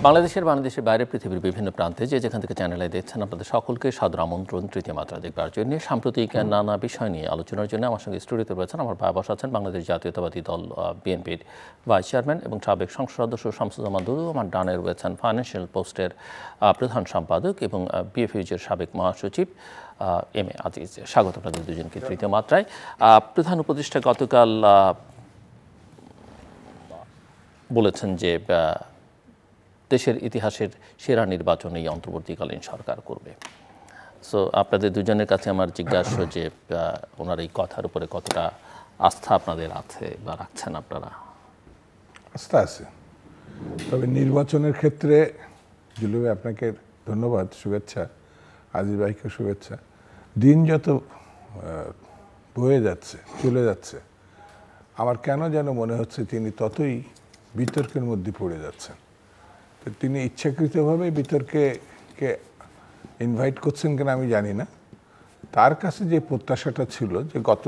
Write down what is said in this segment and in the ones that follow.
বাংলাদেশের বাইরে পৃথিবীর বিভিন্ন প্রান্তে যেখান থেকে চ্যানেলে দেখছেন আপনাদের সকলকে সাদর আমন্ত্রণ তৃতীয় মাত্রা দেখবার জন্য। সাম্প্রতিক নানা বিষয় নিয়ে আলোচনার জন্য আমার সঙ্গে স্টুডিওতে রয়েছেন আমার ভাই বসা আছেন বাংলাদেশ জাতীয়তাবাদী দল বিএনপির ভাইস চেয়ারম্যান এবং সাবেক সংসদ সদস্য শামসুজ্জামান দুদু। আমার ডানে রয়েছেন ফাইন্যান্সিয়াল পোস্টের প্রধান সম্পাদক এবং বিএফইউজের সাবেক মহাসচিব এম এ আজিজ। স্বাগত আপনাদের দুজনকে তৃতীয় মাত্রায়। প্রধান উপদেষ্টা গতকাল বলেছেন যে দেশের ইতিহাসের সেরা নির্বাচন এই অন্তর্বর্তীকালীন সরকার করবে। সো আপনাদের দুজনের কাছে আমার জিজ্ঞাসা যে ওনার এই কথার উপরে কতটা আস্থা আপনাদের আছে বা রাখছেন আপনারা? আস্থা আছে, তবে নির্বাচনের ক্ষেত্রে জুলু ভাই আপনাকে ধন্যবাদ, শুভেচ্ছা, আজিজ ভাইকে শুভেচ্ছা। দিন যত বয়ে যাচ্ছে চলে যাচ্ছে আমার কেন যেন মনে হচ্ছে তিনি ততই বিতর্কের মধ্যে পড়ে যাচ্ছেন। তিনি ইচ্ছাকৃতভাবে বিতর্কে ইনভাইট করছেন কিনা আমি জানি না। তার কাছে যে প্রত্যাশাটা ছিল যে গত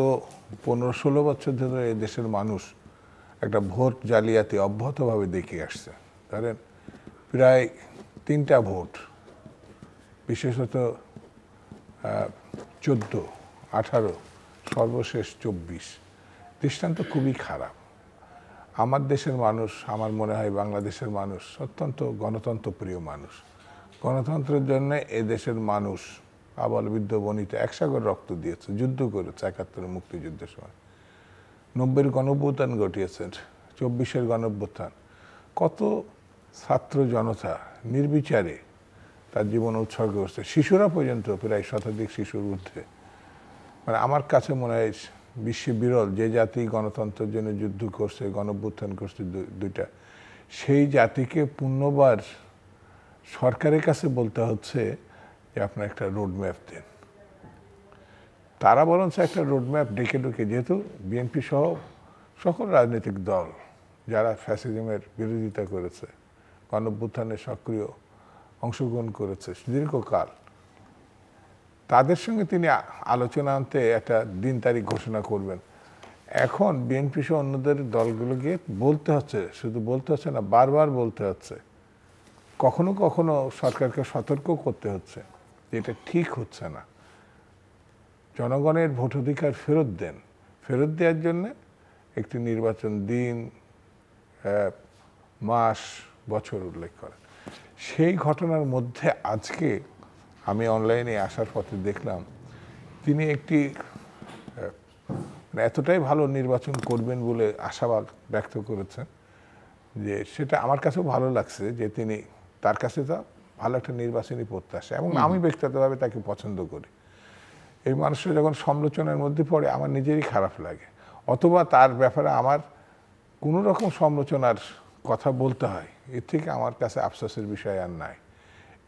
15-16 বছর ধরে এই দেশের মানুষ একটা ভোট জালিয়াতি অব্যাহতভাবে দেখে আসছে। ধরেন প্রায় 3টা ভোট, বিশেষত 14, 18, সর্বশেষ 24 দৃষ্টান্ত খুবই খারাপ। আমার দেশের মানুষ, আমার মনে হয় বাংলাদেশের মানুষ অত্যন্ত গণতন্ত্রপ্রিয় মানুষ। গণতন্ত্রের জন্য এ দেশের মানুষ আবাল বৃদ্ধ বনিতা একসাগর রক্ত দিয়েছে, যুদ্ধ করেছে 71-এর মুক্তিযুদ্ধের সময়, 90-এর গণঅভ্যুত্থান ঘটিয়েছেন, 24-এর গণঅভ্যুত্থান। কত ছাত্র জনতা নির্বিচারে তার জীবন উৎসর্গ করছে, শিশুরা পর্যন্ত প্রায় শতাধিক শিশুর ঊর্ধ্বে। মানে আমার কাছে মনে হয় বিশ্বে বিরল যে জাতি গণতন্ত্রের জন্য যুদ্ধ করছে, গণঅভ্যুত্থান করছে দুইটা, সেই জাতিকে পুনর্বার সরকারের কাছে বলতে হচ্ছে যে আপনার একটা রোডম্যাপ দেন। তারা বরঞ্চ একটা রোডম্যাপ ডেকে ঢুকে, যেহেতু বিএনপি সহ সকল রাজনৈতিক দল যারা ফ্যাসিজমের বিরোধিতা করেছে, গণঅভ্যুত্থানে সক্রিয় অংশগ্রহণ করেছে দীর্ঘকাল, তাদের সঙ্গে তিনি আলোচনা আনতে একটা দিন তারিখ ঘোষণা করবেন। এখন বিএনপি সহ অন্যদের দলগুলোকে বলতে হচ্ছে, শুধু বলতে হচ্ছে না, বারবার বলতে হচ্ছে, কখনো কখনো সরকারকে সতর্ক করতে হচ্ছে যে এটা ঠিক হচ্ছে না। জনগণের ভোটাধিকার ফেরত দেন। ফেরত দেওয়ার জন্য একটি নির্বাচন দিন, মাস, বছর উল্লেখ করেন। সেই ঘটনার মধ্যে আজকে আমি অনলাইনে আসার পথে দেখলাম তিনি একটি এতটাই ভালো নির্বাচন করবেন বলে আশাবাদ ব্যক্ত করেছেন যে সেটা আমার কাছেও ভালো লাগছে যে তিনি, তার কাছে তো ভালো একটা নির্বাচনী প্রত্যাশা, এবং আমি ব্যক্তিগতভাবে তাকে পছন্দ করি। এই মানুষটা যখন সমালোচনার মধ্যে পড়ে আমার নিজেরই খারাপ লাগে, অথবা তার ব্যাপারে আমার কোনো রকম সমালোচনার কথা বলতে হয়, এর থেকে আমার কাছে আফসোসের বিষয় আর নাই।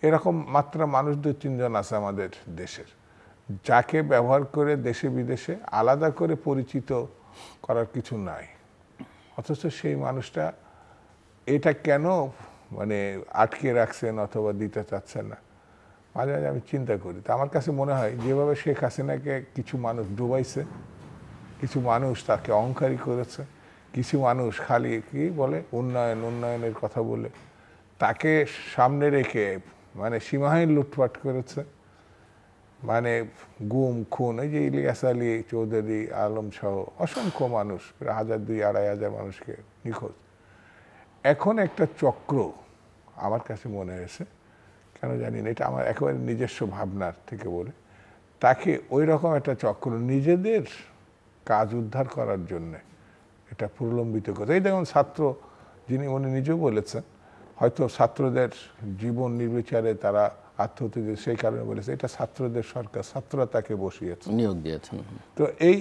এরকম মাত্র মানুষ 2-3 জন আছে আমাদের দেশের, যাকে ব্যবহার করে দেশে বিদেশে আলাদা করে পরিচিত করার কিছু নাই, অথচ সেই মানুষটা এটা কেন মানে আটকে রাখছেন অথবা দিতে চাচ্ছেন না, মাঝে মাঝে আমি চিন্তা করি। তো আমার কাছে মনে হয় যেভাবে শেখ হাসিনাকে কিছু মানুষ ডুবাইছে, কিছু মানুষ তাকে অহংকারী করেছে, কিছু মানুষ খালি কি বলে উন্নয়নের কথা বলে তাকে সামনে রেখে মানে সীমাহীন লুটপাট করেছে, মানে গুম খুন, এই যে ইলিয়াস আলী চৌধুরী আলম সহ অসংখ্য মানুষ, প্রায় 1000-2500 মানুষকে নিখোঁজ। এখন একটা চক্র আমার কাছে মনে হয়েছে, কেন জানি না, এটা আমার একেবারে নিজস্ব ভাবনার থেকে বলে, তাকে ওই রকম একটা চক্র নিজেদের কাজ উদ্ধার করার জন্যে এটা প্রলম্বিত করে। এই দেখুন ছাত্র, যিনি উনি নিজেও বলেছেন হয়তো ছাত্রদের জীবন নির্বিচারে তারা আত্মহত্যা, সেই কারণে বলেছে এটা ছাত্রদের সরকার, ছাত্ররা তাকে বসিয়েছে, নিয়োগ দিয়েছেন। তো এই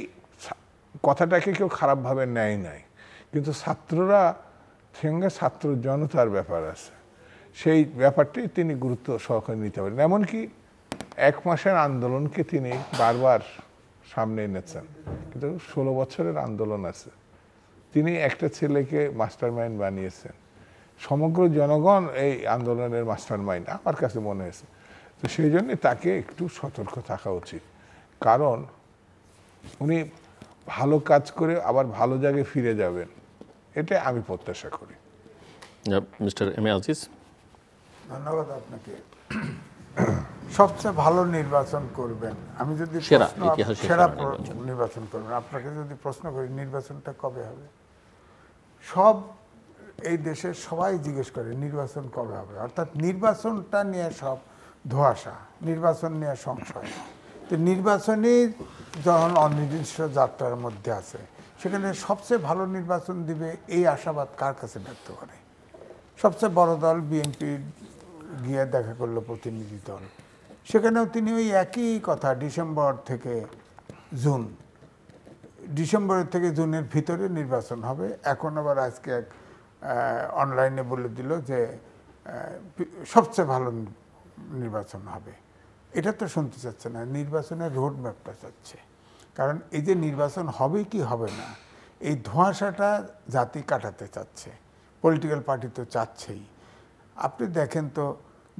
কথাটাকে কেউ খারাপভাবে নেয় নাই, কিন্তু ছাত্ররা সঙ্গে ছাত্র জনতার ব্যাপার আছে, সেই ব্যাপারটি তিনি গুরুত্ব সহকারে নিতে পারেন। এমনকি 1 মাসের আন্দোলনকে তিনি বারবার সামনে এনেছেন, কিন্তু 16 বছরের আন্দোলন আছে, তিনি একটা ছেলেকে মাস্টার মাইন্ড বানিয়েছেন, সমগ্র জনগণ এই আন্দোলনের মাস্টার মাইন্ড আমার কাছে মনে হয়েছে। তো সেই জন্যে তাকে একটু সতর্ক থাকা উচিত, কারণ উনি ভালো কাজ করে আবার ভালো জায়গায় ফিরে যাবেন, এটা আমি প্রত্যাশা করি। Mister M A Aziz. ধন্যবাদ আপনাকে। সবচেয়ে ভালো নির্বাচন করবেন, আমি যদি সেরা প্রশ্ন ইতিহাসে সেরা সেরা নির্বাচন। নির্বাচন করবেন, আপনাকে যদি প্রশ্ন করি নির্বাচনটা কবে হবে, সব এই দেশের সবাই জিজ্ঞেস করে নির্বাচন কবে হবে, অর্থাৎ নির্বাচনটা নিয়ে সব ধোঁয়াশা, নির্বাচন নিয়ে সংশয়। তো নির্বাচনই যখন অনির্দিষ্ট যাত্রার মধ্যে আছে, সেখানে সবচেয়ে ভালো নির্বাচন দিবে এই আশাবাদ কার কাছে ব্যক্ত করে? সবচেয়ে বড় দল বিএনপি গিয়ে দেখা করলো প্রতিনিধি দল, সেখানেও তিনি ওই একই কথা, ডিসেম্বর থেকে জুন, ডিসেম্বরের থেকে জুনের ভিতরে নির্বাচন হবে। এখন আবার আজকে এক অনলাইনে বলে দিল যে সবচেয়ে ভালো নির্বাচন হবে। এটা তো শুনতে চাচ্ছে না, নির্বাচনের রোড ম্যাপটা চাচ্ছে। কারণ এই যে নির্বাচন হবে কি হবে না, এই ধোঁয়াশাটা জাতি কাটাতে চাচ্ছে, পলিটিক্যাল পার্টি তো চাচ্ছেই। আপনি দেখেন তো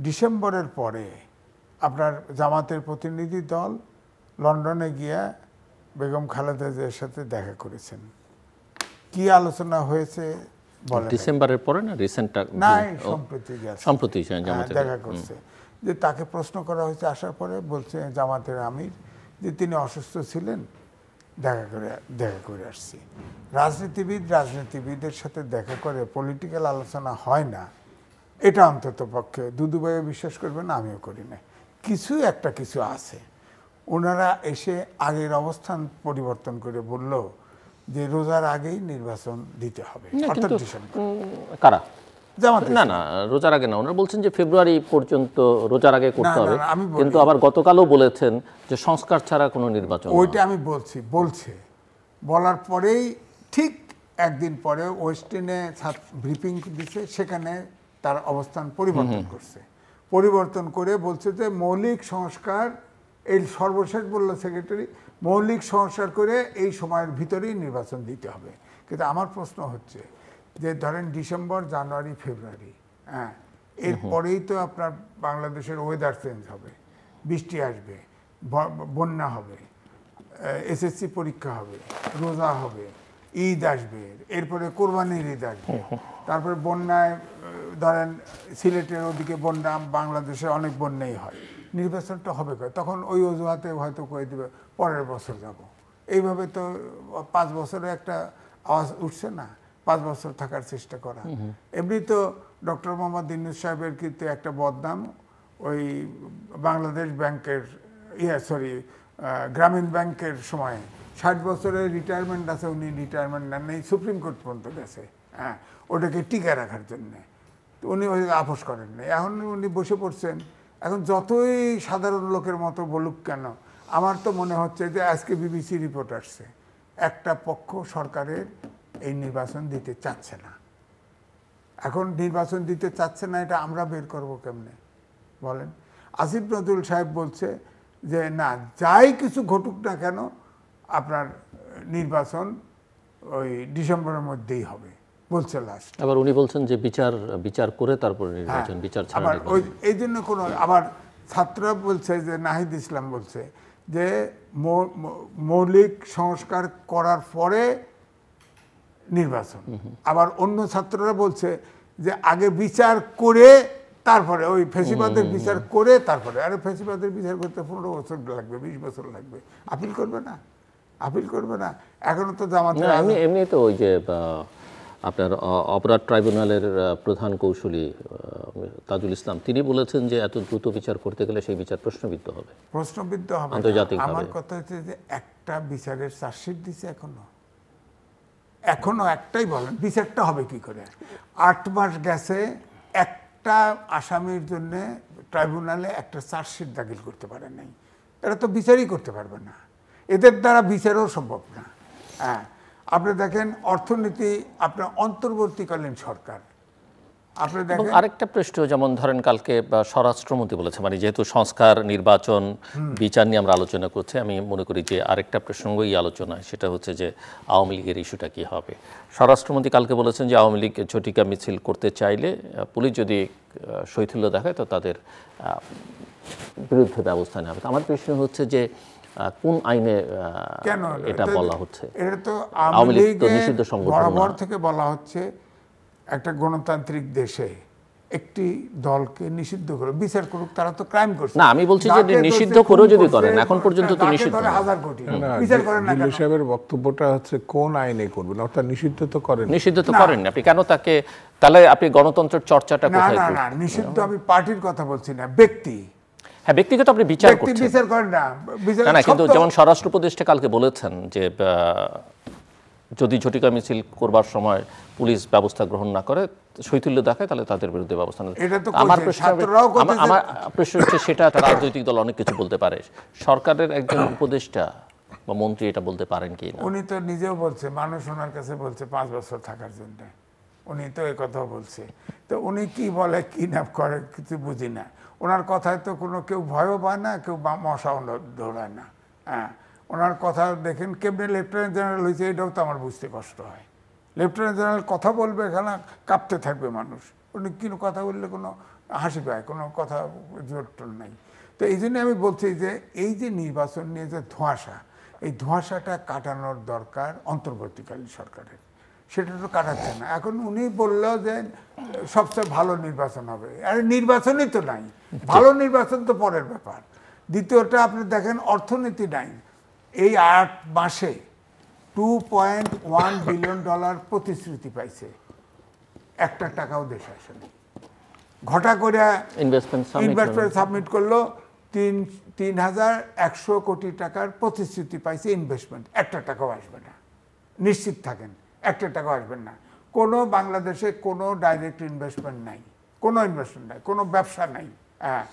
ডিসেম্বরের পরে আপনার জামাতের প্রতিনিধি দল লন্ডনে গিয়া বেগম খালেদা জিয়ার সাথে দেখা করেছেন। কি আলোচনা হয়েছে বলেন? ডিসেম্বরের পরে না রিসেন্টটা? না, সম্প্রতি গেছে, সম্প্রতি দেখা করছে। যে তাকে প্রশ্ন করা হয়েছে আসার পরে, বলছে জামাতের আমির যে তিনি অসুস্থ ছিলেন, দেখা করে আসছি। রাজনীতিবিদের সাথে দেখা করে পলিটিক্যাল আলোচনা হয় না, এটা অন্তত পক্ষে দুদুভাইও বিশ্বাস করবেন না, আমিও করি না। কিছু আছে, ওনারা এসে আগের অবস্থান পরিবর্তন করে বলল যে রোজার আগেই নির্বাচন দিতে হবে, অর্থাৎ ডিসেম্বর। কারা? জামাত। না না, রোজার আগে না, ওনারা বলছেন যে ফেব্রুয়ারি পর্যন্ত রোজার আগে করতে হবে, আমি কিন্তু আবার গতকালও বলেছেন যে সংস্কার ছাড়া কোনো নির্বাচন। ওইটা আমি বলছে বলার পরেই ঠিক একদিন পরে ওয়েস্টিনে ব্রিফিং দিচ্ছে, সেখানে তার অবস্থান পরিবর্তন করছে, পরিবর্তন করে বলছে যে মৌলিক সংস্কার, এই সর্বশেষ বলল সেক্রেটারি, মৌলিক সংস্কার করে এই সময়ের ভিতরেই নির্বাচন দিতে হবে। কিন্তু আমার প্রশ্ন হচ্ছে যে ধরেন ডিসেম্বর, জানুয়ারি, ফেব্রুয়ারি, হ্যাঁ, এরপরেই তো আপনার বাংলাদেশের ওয়েদার চেঞ্জ হবে, বৃষ্টি আসবে, বন্যা হবে, এসএসসি পরীক্ষা হবে, রোজা হবে, ঈদ আসবে, এরপরে কোরবানির ঈদ আসবে, তারপরে বন্যায় ধরেন সিলেটের ওদিকে বন্যা, বাংলাদেশে অনেক বন্যাই হয়, নির্বাচনটা হবে কয়? তখন ওই অজুহাতে হয়তো কয়ে দেবে পরের বছর যাব। এইভাবে তো 5 বছরে একটা আওয়াজ উঠছে না, 5 বছর থাকার চেষ্টা করা। এমনি তো ডক্টর মোহাম্মদ ইউনূস সাহেবের কিন্তু একটা বদনাম, ওই বাংলাদেশ ব্যাংকের গ্রামীণ ব্যাংকের সময় 60 বছরের রিটায়ারমেন্ট আছে, উনি রিটায়ারমেন্ট নেন নাই, সুপ্রিম কোর্ট পর্যন্ত গেছে, হ্যাঁ, ওটাকে টিকে রাখার জন্যে। তো উনি ওই আপোষ করেন নাই, এখন উনি বসে পড়ছেন। এখন যতই সাধারণ লোকের মতো বলুক কেন, আমার তো মনে হচ্ছে যে আজকে বিবিসি রিপোর্ট আসছে, একটা পক্ষ সরকারের এই নির্বাচন দিতে চাচ্ছে না। এখন নির্বাচন দিতে চাচ্ছে না, এটা আমরা বের করব কেমনে বলেন? আসিফ নজরুল সাহেব বলছে যে না, যাই কিছু ঘটুক না কেন আপনার নির্বাচন ওই ডিসেম্বরের মধ্যেই হবে বলছে লাস্ট। আবার উনি বলছেন যে বিচার করে তারপরে নির্বাচন, বিচার ছাড়া ওই এই জন্য কোনো, আবার ছাত্ররা বলছে যে নাহিদ ইসলাম বলছে যে মৌলিক সংস্কার করার পরে নির্বাচন। আবার অন্য ছাত্ররা বলছে যে আগে বিচার করে তারপরে, ওই ফেসিবাদের বিচার করে তারপরে। আরে ফেসিবাদের বিচার করতে 15 বছর লাগবে, 20 বছর লাগবে, আপিল করবে না? এখনো তো জামাতে এমনি তো ওই যে আপনার অপরাধ ট্রাইব্যুনালের প্রধান কৌশলী তাজুল ইসলাম, তিনি বলেছেন যে এত দ্রুত বিচার করতে গেলে সেই বিচার প্রশ্নবিদ্ধ হবে আন্তর্জাতিক। আমার কথা হচ্ছে যে একটা বিচারের চার্জশিট দিছে, এখনো একটাই বলেন, বিচারটা হবে কি করে? 8 মাস গেছে, একটা আসামির জন্য ট্রাইব্যুনালে একটা চার্জশিট দাখিল করতে পারে নাই। এরা তো বিচারই করতে পারবে না, এদের দ্বারা বিচারও সম্ভব না। হ্যাঁ, আপনি দেখেন অর্থনীতি, আপনার অন্তর্বর্তীকালীন সরকার, আপনি দেখেন আরেকটা প্রশ্ন, যেমন ধরেন কালকে স্বরাষ্ট্রমন্ত্রী বলেছে, মানে যেহেতু সংস্কার, নির্বাচন, বিচার নিয়ে আমরা আলোচনা করছি, আমি মনে করি যে আরেকটা প্রসঙ্গই আলোচনায়, সেটা হচ্ছে যে আওয়ামী লীগের ইস্যুটা কী হবে। স্বরাষ্ট্রমন্ত্রী কালকে বলেছেন যে আওয়ামী লীগ ঝটিকা মিছিল করতে চাইলে পুলিশ যদি শৈথিল্য দেখায় তো তাদের বিরুদ্ধে ব্যবস্থা নেওয়া হবে। আমার প্রশ্ন হচ্ছে যে কোন আইনে কেন এটা বলা হচ্ছে? এটা তো আওয়ামী লীগ তো নিষিদ্ধ সংগঠন বরাবর থেকে বলা হচ্ছে, একটা গণতান্ত্রিক দেশে একটি দলকে নিষিদ্ধ করে বিচার করুক, তারা তো ক্রাইম করছে না, আমি বলছি যে নিষিদ্ধ করেও যদি করেন, এখন পর্যন্ত তো নিষিদ্ধ না। 1000 কোটি বিচার করেন না দিল্লু সাহেবের বক্তব্যটা হচ্ছে কোন আইনে করবেন, অর্থাৎ নিষিদ্ধ তো করেন, নিষিদ্ধ তো করেন আপনি, কেন তাকে, তাহলে আপনি গণতন্ত্রের চর্চাটা না কোথায় না করবেন? না, নিষিদ্ধ আমি পার্টির কথা বলছি না, ব্যক্তি হ্যাঁ, ব্যক্তিগত আপনি বিচার ব্যক্তি করছেন। বিচার করেন না, বিচার না না, কিন্তু সব তো- যেমন স্বরাষ্ট্র উপদেষ্টা কালকে বলেছেন যে যদি ঝটিকা মিছিল করবার সময় পুলিশ ব্যবস্থা গ্রহণ না করে, শৈথিল্য দেখায়, তাহলে তাদের বিরুদ্ধে ব্যবস্থা নেবে। এটা তো আমার করছে, প্রশ্ন ছাত্ররাও করতেছে। আমার প্রশ্ন হচ্ছে, সেটা একটা রাজনৈতিক দল অনেক কিছু বলতে পারে, সরকারের একজন উপদেষ্টা বা মন্ত্রী এটা বলতে পারেন কি না? উনি তো নিজেও বলছে, মানুষ ওনার কাছে বলছে 5 বছর থাকার জন্য, উনি তো এই কথাও বলছে। তো উনি কি বলে কি না করে কিছু বুঝি না, ওনার কথায় তো কোনো কেউ ভয়ও পায় না, কেউ মশাও দৌড়ায় না। হ্যাঁ, ওনার কথা দেখেন কেমনি লেফটেন্যান্ট জেনারেল হয়েছে, এটাও তো আমার বুঝতে কষ্ট হয়। লেফটেন্যান্ট জেনারেল কথা বলবে, এখানে কাঁপতে থাকবে মানুষ, উনি কোনো কথা বললে কোনো হাসি পায়, কোনো কথা জোর টোর নাই। তো এই জন্য আমি বলছি যে এই যে নির্বাচন নিয়ে যে ধোঁয়াশা, এই ধোঁয়াশাটা কাটানোর দরকার অন্তর্বর্তীকালীন সরকারের, সেটা তো কাটাচ্ছে না। এখন উনি বললেও যে সবচেয়ে ভালো নির্বাচন হবে, আরে নির্বাচনই তো নাই, ভালো নির্বাচন তো পরের ব্যাপার। দ্বিতীয়টা আপনি দেখেন অর্থনীতি নাই, এই 8 মাসে $2.1 বিলিয়ন প্রতিশ্রুতি পাইছে, একটা টাকাও দেশ আসেনি। ঘটা করে ইনভেস্টমেন্ট সাবমিট করলো, 3,100 কোটি টাকার প্রতিশ্রুতি পাইছে ইনভেস্টমেন্ট, একটা টাকাও আসবে না, নিশ্চিত থাকেন, একটা টাকাও আসবেন না। কোনো বাংলাদেশে কোনো ডাইরেক্ট ইনভেস্টমেন্ট নাই, কোনো ইনভেস্টমেন্ট নাই, কোনো ব্যবসা নাই। হ্যাঁ,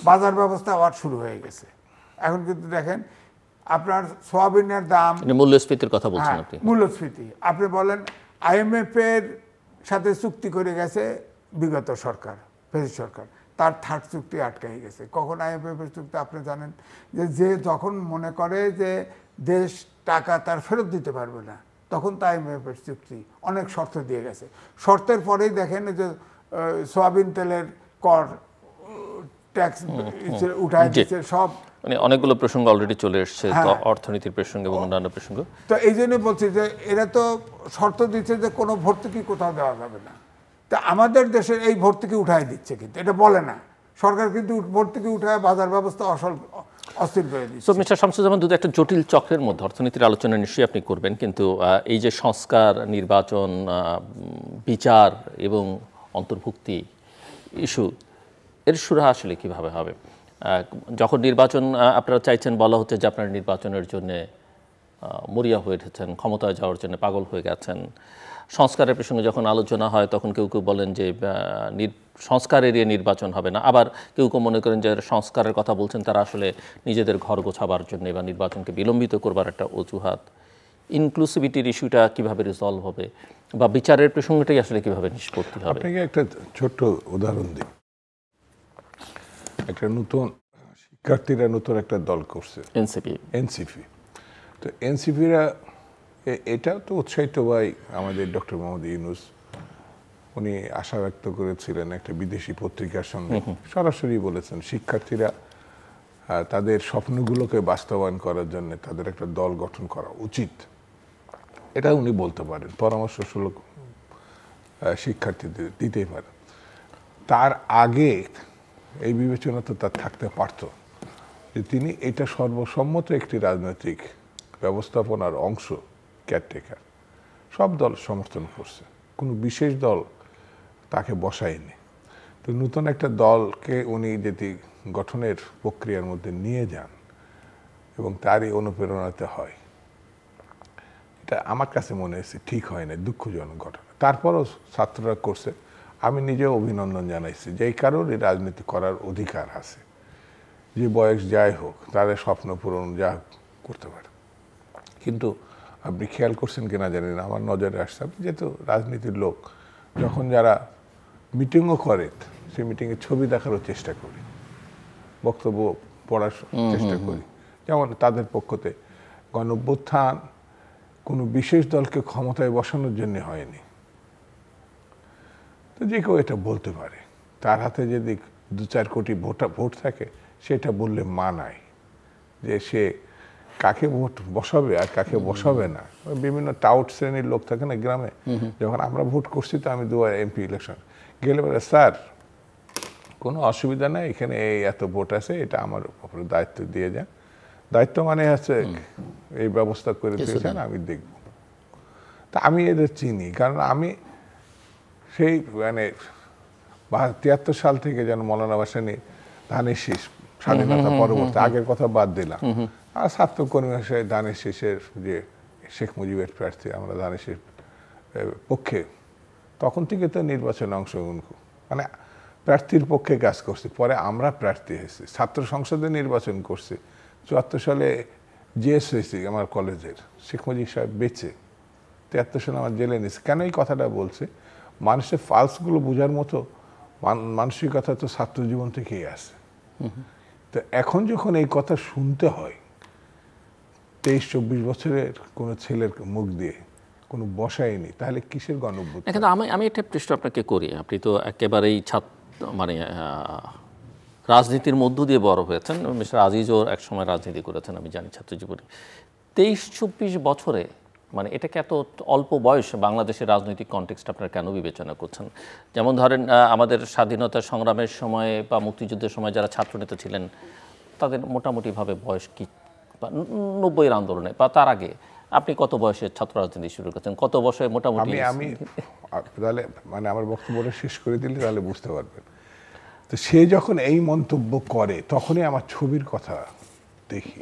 বাজার ব্যবস্থা আবার শুরু হয়ে গেছে। এখন কিন্তু দেখেন আপনার সোয়াবিনের দাম, মূল্যস্ফীতির কথা বলছেন আপনি। মূল্যস্ফীতি আপনি বলেন, IMF এর সাথে চুক্তি করে গেছে বিগত সরকার, ফেসি সরকার, তার 3rd চুক্তি আটকে গেছে। কখন IMF এর চুক্তি আপনি জানেন, যে যখন মনে করে যে দেশ টাকা তার ফেরত দিতে পারবে না, তখন তো IMF এর চুক্তি অনেক শর্ত দিয়ে গেছে। শর্তের পরেই দেখেন যে সোয়াবিন তেলের কর, ট্যাক্স উঠায় দিচ্ছে সব, মানে অনেকগুলো প্রসঙ্গ অলরেডি চলে এসছে, তো অর্থনীতির প্রসঙ্গ এবং অন্যান্য প্রসঙ্গ। তো এই জন্য বলছি যে এরা তো শর্ত দিচ্ছে যে কোনো ভর্তুকি কোথাও দেওয়া যাবে না। তা আমাদের দেশের এই ভর্তুকি উঠায় দিচ্ছে, কিন্তু এটা বলে না সরকার, কিন্তু ভর্তুকি উঠায় বাজার ব্যবস্থা অস্থির করে দিচ্ছে। সো মিস্টার শামসুজ্জামান, দুটো একটা জটিল চক্রের মধ্যে অর্থনীতির আলোচনা নিশ্চয়ই আপনি করবেন, কিন্তু এই যে সংস্কার, নির্বাচন, বিচার এবং অন্তর্ভুক্তি ইস্যু, এর সুরাহা আসলে কীভাবে হবে? যখন নির্বাচন আপনারা চাইছেন, বলা হচ্ছে যে আপনারা নির্বাচনের জন্য মরিয়া হয়ে উঠেছেন, ক্ষমতায় যাওয়ার জন্য পাগল হয়ে গেছেন। সংস্কারের প্রসঙ্গে যখন আলোচনা হয়, তখন কেউ কেউ বলেন যে সংস্কার এড়িয়ে নির্বাচন হবে না, আবার কেউ কেউ মনে করেন যে সংস্কারের কথা বলছেন তারা আসলে নিজেদের ঘর গোছাবার জন্য বা নির্বাচনকে বিলম্বিত করবার একটা অজুহাত। ইনক্লুসিভিটির ইস্যুটা কিভাবে রিজলভ হবে, বা বিচারের প্রসঙ্গটাই আসলে কিভাবে নিষ্পত্তি হবে? আপনাকে একটা ছোট্ট উদাহরণ দিই। একটা নতুন শিক্ষার্থীরা নতুন একটা দল করছে, এনসিপি। তো এনসিপিরা এটা তো উৎসাহিত ভাই আমাদের ডক্টর মোহাম্মদ ইউনূস, উনি আশা ব্যক্ত করেছিলেন একটা বিদেশি পত্রিকার সঙ্গে, সরাসরি বলেছেন শিক্ষার্থীরা তাদের স্বপ্নগুলোকে বাস্তবায়ন করার জন্য তাদের একটা দল গঠন করা উচিত, এটা উনি বলতে পারেন, পরামর্শ সুলভ শিক্ষার্থীদের দিতেই পারেন। তার আগে এই বিবেচনা তো তার থাকতে পারত যে তিনি এটা সর্বসম্মত একটি রাজনৈতিক ব্যবস্থাপনার অংশ, কেয়ারটেকার, সব দল সমর্থন করছে, কোনো বিশেষ দল তাকে বসায়নি। তো নতুন একটা দলকে উনি যদি গঠনের প্রক্রিয়ার মধ্যে নিয়ে যান এবং তারই অনুপ্রেরণাতে হয়, এটা আমার কাছে মনে হয়েছে ঠিক হয় না, দুঃখজনক ঘটনা। তারপরও ছাত্ররা করছে, আমি নিজেও অভিনন্দন জানাইছি, যে এই কারণে রাজনীতি করার অধিকার আছে, যে বয়স যাই হোক তাদের স্বপ্ন পূরণ যা করতে পারে। কিন্তু আপনি খেয়াল করছেন কিনা জানি না, আমার নজরে আসছে, আমি যেহেতু রাজনীতির লোক, যখন যারা মিটিংও করে সেই মিটিংয়ে ছবি দেখারও চেষ্টা করি, বক্তব্য পড়ার চেষ্টা করি। যেমন তাদের পক্ষতে গণঅভ্যুত্থান কোনো বিশেষ দলকে ক্ষমতায় বসানোর জন্য হয়নি, তো যে কেউ এটা বলতে পারে, তার হাতে যদি 2-4 কোটি ভোট থাকে সেটা বললে মানায়, যে সে কাকে ভোট বসাবে আর কাকে বসাবে না। বিভিন্ন টাউট শ্রেণীর লোক থাকে না গ্রামে, যখন আমরা ভোট করছি তো আমি 2বার এমপি ইলেকশন গেলে বলে, স্যার কোনো অসুবিধা নাই, এখানে এই এত ভোট আছে, এটা আমার উপরে দায়িত্ব দিয়ে যান। দায়িত্ব মানে হচ্ছে এই ব্যবস্থা করে দিয়েছেন, আমি দেখব। তা আমি এদের চিনি, কারণ আমি সেই মানে ৭৩ সাল থেকে যেন মৌলানা ভাসানী ধানের শীষ, স্বাধীনতা পরবর্তী, আগের কথা বাদ দিলাম, আর ছাত্র কর্মী হিসেবে ধানের শীষের যে শেখ মুজিবের প্রার্থী, আমরা ধানের শীষ পক্ষে তখন থেকে তো নির্বাচনে অংশগ্রহণ, মানে প্রার্থীর পক্ষে কাজ করছি। পরে আমরা প্রার্থী হয়েছি, ছাত্র সংসদে নির্বাচন করছি। ৭৪ সালে জিএস হয়েছি আমার কলেজের, শেখ মুজিব সাহেব বেঁচে। ৭৩ সালে আমার জেলে নিয়েছে। কেন এই কথাটা বলছে? মানুষের ফালসগুলো বোঝার মতো মানসিকতা তো ছাত্র জীবন থেকেই আসে। তো এখন যখন এই কথা শুনতে হয় ২৩-২৪ বছরের কোনো ছেলের মুখ দিয়ে, কোনো বসায়নি, তাহলে কিসের গণঅভ্যুত্থান? কিন্তু আমি একটা প্রশ্ন আপনাকে করি। আপনি তো একেবারেই মানে রাজনীতির মধ্য দিয়ে বড় হয়েছেন। মিস্টার আজিজও একসময় রাজনীতি করেছেন, আমি জানি, ছাত্র জীবনে। ২৩-২৪ বছরে, মানে এটাকে এত অল্প বয়স বাংলাদেশের রাজনৈতিক কনটেক্সট আপনারা কেন বিবেচনা করছেন? যেমন ধরেন আমাদের স্বাধীনতা সংগ্রামের সময় বা মুক্তিযুদ্ধের সময় যারা ছাত্রনেতা ছিলেন, তাদের মোটামুটিভাবে বয়স কি, ৯০-এর আন্দোলনে বা তার আগে আপনি কত বয়সে ছাত্র রাজনীতি শুরু করেছেন? কত বয়সে মোটামুটি? আমি তাহলে মানে আমার বক্তব্যটা শেষ করে দিলে তাহলে বুঝতে পারবেন। তো সে যখন এই মন্তব্য করে তখনই আমার ছবির কথা দেখি।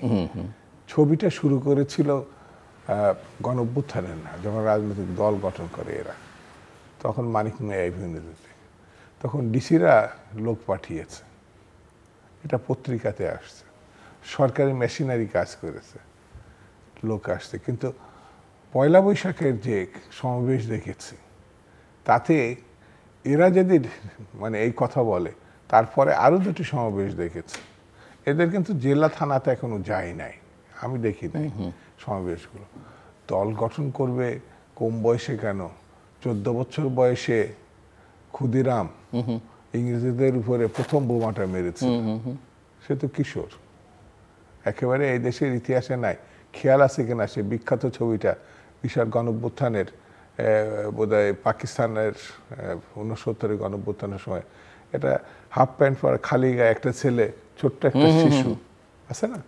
ছবিটা শুরু করেছিল গণঅভ্যুত্থানের না, যখন রাজনৈতিক দল গঠন করে এরা, তখন মানিক মিয়া এভিনিউতে, তখন ডিসিরা লোক পাঠিয়েছে, এটা পত্রিকাতে আসছে, সরকারি মেশিনারি কাজ করেছে, লোক আসছে। কিন্তু পয়লা বৈশাখের যে সমাবেশ দেখেছি, তাতে এরা যদি মানে এই কথা বলে, তারপরে আরও দুটি সমাবেশ দেখেছে। এদের কিন্তু জেলা থানাতে এখনো যায় নাই, আমি দেখি নাই সমাবেশগুলো। দল গঠন করবে কম বয়সে কেন? 14 বছর বয়সে ক্ষুদিরাম ইংরেজদের উপরে প্রথম বোমাটা মেরেছে, সে তো কিশোর, একেবারে এই দেশের ইতিহাসে নাই। খেয়াল আছে কিনা সে বিখ্যাত ছবিটা বিশাল গণঅভ্যুত্থানের, বোধহয় পাকিস্তানের 69-এর গণঅভ্যুত্থানের সময়, এটা হাফ প্যান্ট পরা খালি গায়ে একটা ছেলে, ছোট্ট একটা শিশু আছে না?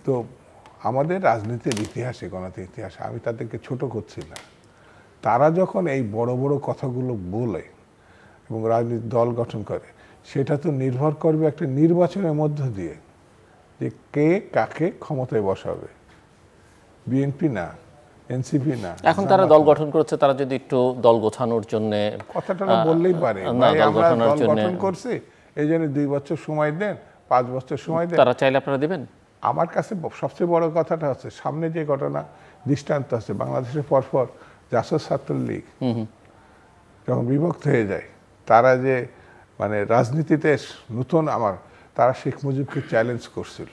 তো আমাদের রাজনীতির ইতিহাসে, গণতন্ত্রের ইতিহাসে আমি তাদেরকে ছোট করছি না। তারা যখন এই বড় বড় কথাগুলো বলে এবং রাজনীতির দল গঠন করে, সেটা তো নির্ভর করবে একটা নির্বাচনের মধ্য দিয়ে, যে কে কাকে ক্ষমতায় বসাবে। বিএনপি না, এনসিপি না। এখন তারা দল গঠন করেছে, তারা যদি একটু দল গোছানোর জন্য কথাটা বললেই পারে, আমরা দল গঠন করছি, এই জন্য 2 বছর সময় দেন, 5 বছর সময় দেন, তারা চাইলে আপনারা দেবেন। আমার কাছে সবচেয়ে বড় কথাটা হচ্ছে সামনে যে ঘটনা দৃষ্টান্ত আছে, বাংলাদেশের পরপর জাসদ ছাত্রলীগ যখন বিভক্ত হয়ে যায়, তারা যে মানে রাজনীতিতে নতুন তারা শেখ মুজিবকে চ্যালেঞ্জ করছিল,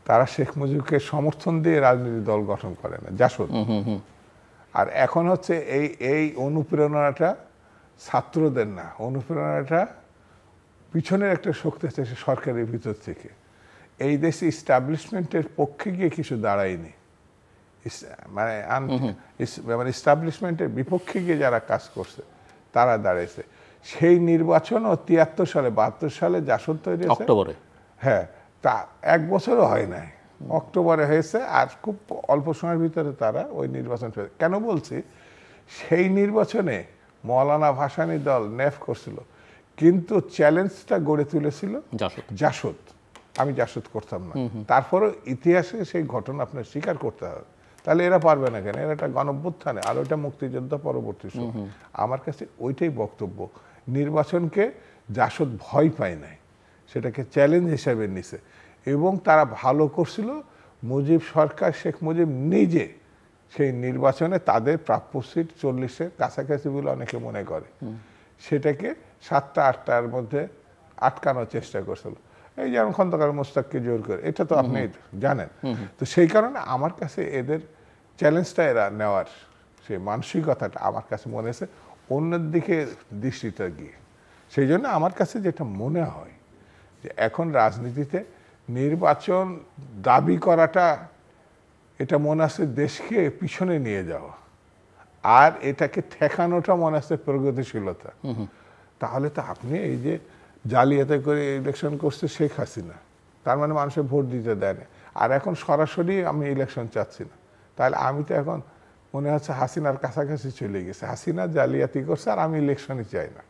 তারা শেখ মুজিবকে সমর্থন দিয়ে রাজনীতি দল গঠন করে না, জাসদ। আর এখন হচ্ছে এই অনুপ্রেরণাটা ছাত্রদের না, অনুপ্রেরণাটা পিছনের একটা শক্তি আছে সরকারের ভিতর থেকে। এই দেশে ইস্টাবলিশমেন্টের পক্ষে গিয়ে কিছু দাঁড়ায়নি, মানে ইস্টাবলিশমেন্টের বিপক্ষে গিয়ে যারা কাজ করছে তারা দাঁড়াইছে। সেই নির্বাচনও 73 সালে 72 সালে জাসদ তৈরি হয়েছে অক্টোবরে, হ্যাঁ, তা 1 বছরও হয় নাই, অক্টোবরে হয়েছে। আর খুব অল্প সময়ের ভিতরে তারা ওই নির্বাচন কেন বলছি, সেই নির্বাচনে মৌলানা ভাসানী দল নেফ করছিল, কিন্তু চ্যালেঞ্জটা গড়ে তুলেছিল জাসদ। আমি জাসদ করতাম না, তারপরে ইতিহাসে সেই ঘটনা আপনার স্বীকার করতে হবে। তাহলে এরা পারবে না কেন? এরা একটা গণঅভ্যুত্থানে, আর ওইটা মুক্তিযুদ্ধ পরবর্তী সময়। আমার কাছে ওইটাই বক্তব্য, নির্বাচনকে জাসদ ভয় পায় নাই, সেটাকে চ্যালেঞ্জ হিসেবে নিছে। এবং তারা ভালো করছিল, মুজিব সরকার, শেখ মুজিব নিজে সেই নির্বাচনে তাদের প্রাপ্য সিট 40-এর কাছাকাছি বলে অনেকে মনে করে, সেটাকে 7টা-8টার মধ্যে আটকানোর চেষ্টা করছিল। এই যেমন খন্দকার মোস্তাককে জোর করে, এটা তো আপনি জানেন। তো সেই কারণে আমার কাছে এদের চ্যালেঞ্জটা এরা নেওয়ার সেই মানসিকতাটা আমার কাছে মনে হয়েছে অন্যের দিকে দৃষ্টিটা গিয়ে। সেই জন্য আমার কাছে যেটা মনে হয় যে এখন রাজনীতিতে নির্বাচন দাবি করাটা, এটা মনে হচ্ছে দেশকে পিছনে নিয়ে যাওয়া, আর এটাকে ঠেকানোটা মনে হচ্ছে প্রগতিশীলতা। তাহলে তো আপনি এই যে জালিয়াতি করে ইলেকশন করছে শেখ হাসিনা, তার মানে মানুষের ভোট দিতে দেয় না। আর এখন সরাসরি আমি ইলেকশন চাচ্ছি না, তাহলে আমি তো এখন মনে হচ্ছে হাসিনার কাছাকাছি চলে গেছে, হাসিনা জালিয়াতি করছে আর আমি ইলেকশনই চাই না।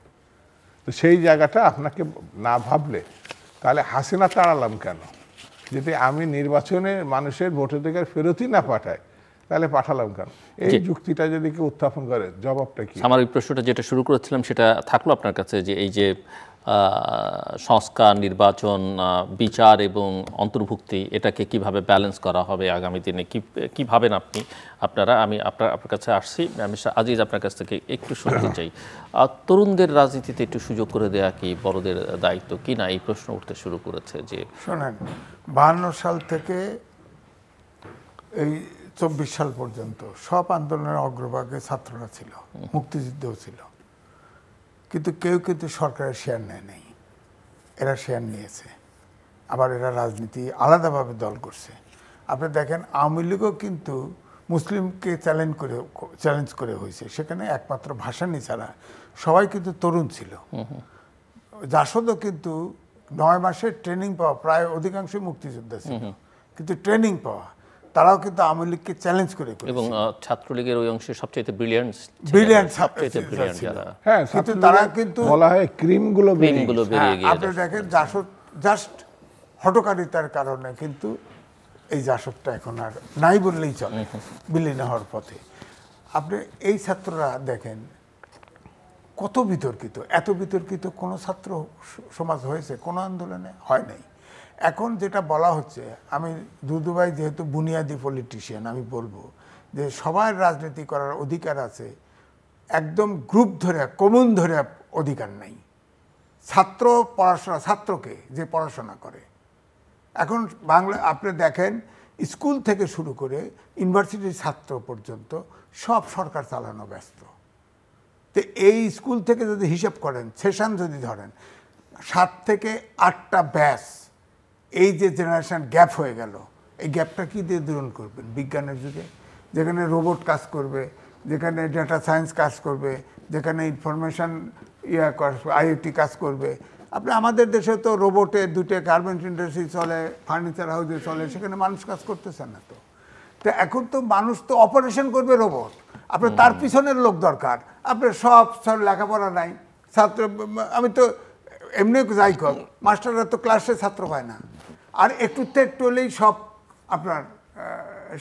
তো সেই জায়গাটা আপনাকে না ভাবলে তাহলে হাসিনা তাড়ালাম কেন? যদি আমি নির্বাচনে মানুষের ভোটাধিকার ফেরতই না পাঠাই তাহলে পাঠালাম কেন? এই যুক্তিটা যদি কেউ উত্থাপন করে জবাবটা কি? আমার এই প্রশ্নটা যেটা শুরু করেছিলাম সেটা থাকলো আপনার কাছে, যে এই যে সংস্কার, নির্বাচন, বিচার এবং অন্তর্ভুক্তি, এটাকে কিভাবে ব্যালেন্স করা হবে আগামী দিনে, কি ভাবেন আপনারা? আমি আপনার কাছে আসছি। আমি আজিজ আপনার কাছ থেকে একটু শুনতে চাই, তরুণদের রাজনীতিতে একটু সুযোগ করে দেয়া কি বড়দের দায়িত্ব কি না, এই প্রশ্ন উঠতে শুরু করেছে। যে শোনেন, 52 সাল থেকে এই 24 সাল পর্যন্ত সব আন্দোলনের অগ্রভাগে ছাত্ররা ছিল, মুক্তিযুদ্ধও ছিল, কিন্তু কেউ কিন্তু সরকারের শেয়ার নেয় নাই। এরা শেয়ার নিয়েছে, আবার এরা রাজনীতি আলাদাভাবে দল করছে। আপনি দেখেন আওয়ামী লীগও কিন্তু মুসলিমকে চ্যালেঞ্জ করে হয়েছে, সেখানে একমাত্র ভাসানী ছাড়া সবাই কিন্তু তরুণ ছিল। জাসদও কিন্তু 9 মাসের ট্রেনিং পাওয়া, প্রায় অধিকাংশ মুক্তিযোদ্ধা ছিল, কিন্তু ট্রেনিং পাওয়া, তারাও কিন্তু আওয়ামী লীগকে চ্যালেঞ্জ করে, এবং ছাত্রলীগের ওই অংশে সবচেয়ে ব্রিলিয়ান্ট যারা, হ্যাঁ, কিন্তু তারা কিন্তু বলা হয় ক্রিমগুলো বেরিয়ে গিয়ে, আপনি দেখেন জাসদ জাস্ট হঠকারিতার কারণে কিন্তু এই জাসদটা এখন আর নাই বললেই চলে, বিলীন হওয়ার পথে। আপনি এই ছাত্ররা দেখেন কত বিতর্কিত, এত বিতর্কিত কোনো ছাত্র সমাজ হয়েছে কোনো আন্দোলনে? হয় নাই। এখন যেটা বলা হচ্ছে, আমি দুদুভাই যেহেতু বুনিয়াদি পলিটিশিয়ান, আমি বলবো যে সবার রাজনীতি করার অধিকার আছে, একদম গ্রুপ ধরে কমন ধরে অধিকার নাই। ছাত্র পড়াশোনা, ছাত্রকে যে পড়াশোনা করে, এখন বাংলা আপনি দেখেন স্কুল থেকে শুরু করে ইউনিভার্সিটির ছাত্র পর্যন্ত সব সরকার চালানো ব্যস্ত। তো এই স্কুল থেকে যদি হিসাব করেন, সেশন যদি ধরেন, 7 থেকে 8টা ব্যাচ, এই যে জেনারেশন গ্যাপ হয়ে গেল, এই গ্যাপটা কি দিয়ে দূরণ করবেন? বিজ্ঞানের যুগে যেখানে রোবট কাজ করবে, যেখানে ডেটা সায়েন্স কাজ করবে, যেখানে ইনফরমেশন আইওটি কাজ করবে। আপনি আমাদের দেশে তো রোবটে 2টে গার্মেন্ট ইন্ডাস্ট্রি চলে, ফার্নিচার হাউসে চলে, সেখানে মানুষ কাজ করতেছে না। তো এখন তো মানুষ তো অপারেশন করবে রোবট, আপনার তার পিছনের লোক দরকার। আপনার সব লেখাপড়া নাই, ছাত্র, আমি তো এমনি যাই কর, মাস্টাররা তো ক্লাসে ছাত্র পায় না, আর একটু হলেই সব আপনার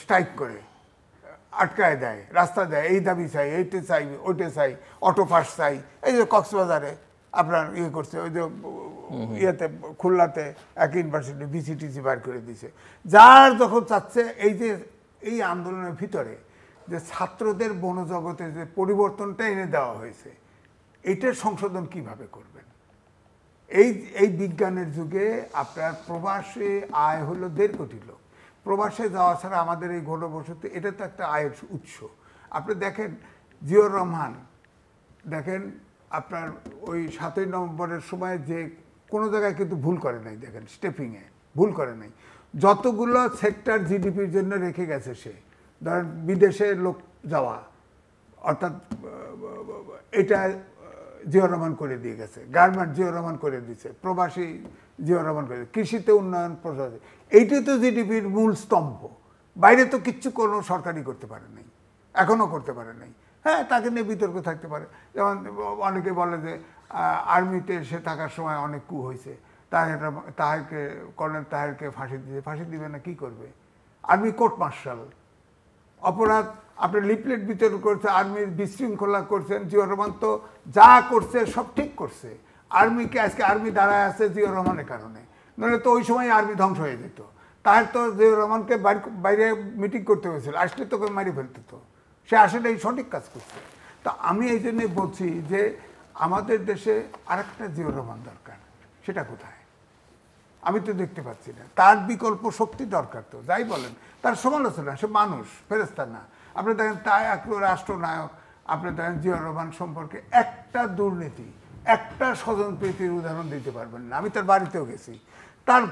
স্ট্রাইক করে আটকায় দেয়, রাস্তা দেয়, এই দাবি চাই, এইটা চাই, ওইটা চাই, অটো পাস চাই। এই যে কক্সবাজারে আপনার ইয়ে করছে, ওই যে ইয়েতে খুলনাতে এক ইউনিভার্সিটি বিসিটিসি বার করে দিছে, যার যখন চাচ্ছে। এই যে এই আন্দোলনের ভিতরে যে ছাত্রদের বনজগতে যে পরিবর্তনটা এনে দেওয়া হয়েছে, এইটার সংশোধন কিভাবে করবেন? এই বিজ্ঞানের যুগে আপনার প্রবাসে আয় হলো 1.5 কোটি লোক, প্রবাসে যাওয়া ছাড়া আমাদের এই ঘনবসতি, এটা তো একটা আয়ের উৎস। আপনি দেখেন জিয়র রহমান, দেখেন আপনার ওই 7ই নভেম্বরের সময় যে কোনো জায়গায় কিন্তু ভুল করে নাই, দেখেন স্টেপিংয়ে ভুল করে নাই। যতগুলো সেক্টর জিডিপির জন্য রেখে গেছে সে, ধরেন বিদেশে লোক যাওয়া, অর্থাৎ এটা জিয়র রহমান করে দিয়ে গেছে, গার্মেন্ট জিয়র রহমান করে দিয়েছে, প্রবাসী জিয়র রহমান করে, কৃষিতে উন্নয়ন প্রসার, এইটাই তো জিডিপির মূল স্তম্ভ। বাইরে তো কিচ্ছু কোনো সরকারই করতে পারে নাই, এখনও করতে পারে নাই। হ্যাঁ, তাকে নিয়ে বিতর্ক থাকতে পারে, যেমন অনেকে বলে যে আর্মিতে সে থাকার সময় অনেক কু হয়েছে, তাহারকে কর্নেল তাহারকে ফাঁসি দিবে না, কি করবে? আর্মি কোর্ট মার্শাল, অপরাধ আপনি লিফলেট বিতরণ করছে, আর্মির বিশৃঙ্খলা করছেন। জিয়র রহমান তো যা করছে সব ঠিক করছে। আর্মিকে আজকে আর্মি দাঁড়ায় আছে জিয়র রহমানের কারণে, নাহলে তো ওই সময় আর্মি ধ্বংস হয়ে যেত। তার তো জিয়র রহমানকে বাইরে মিটিং করতে হয়েছিল, আসলে তোকে মারি ফেলতে, তো সে আসলে এই সঠিক কাজ করছে। তা আমি এই জন্যে বলছি যে আমাদের দেশে আরেকটা জিয়র রহমান দরকার, সেটা কোথায়? আমি তো দেখতে পাচ্ছি না। তার বিকল্প শক্তি দরকার। তো যাই বলেন, তার সমালোচনা, সে মানুষ, ফেরেশতা না। আপনি দেখেন তাই এক রাষ্ট্রনায়ক, আপনি দেখেন জিয়র রহমান সম্পর্কে একটা দুর্নীতি, একটা স্বজনপ্রীতির উদাহরণ দিতে পারবেন না। আমি তার বাড়িতেও গেছি, তার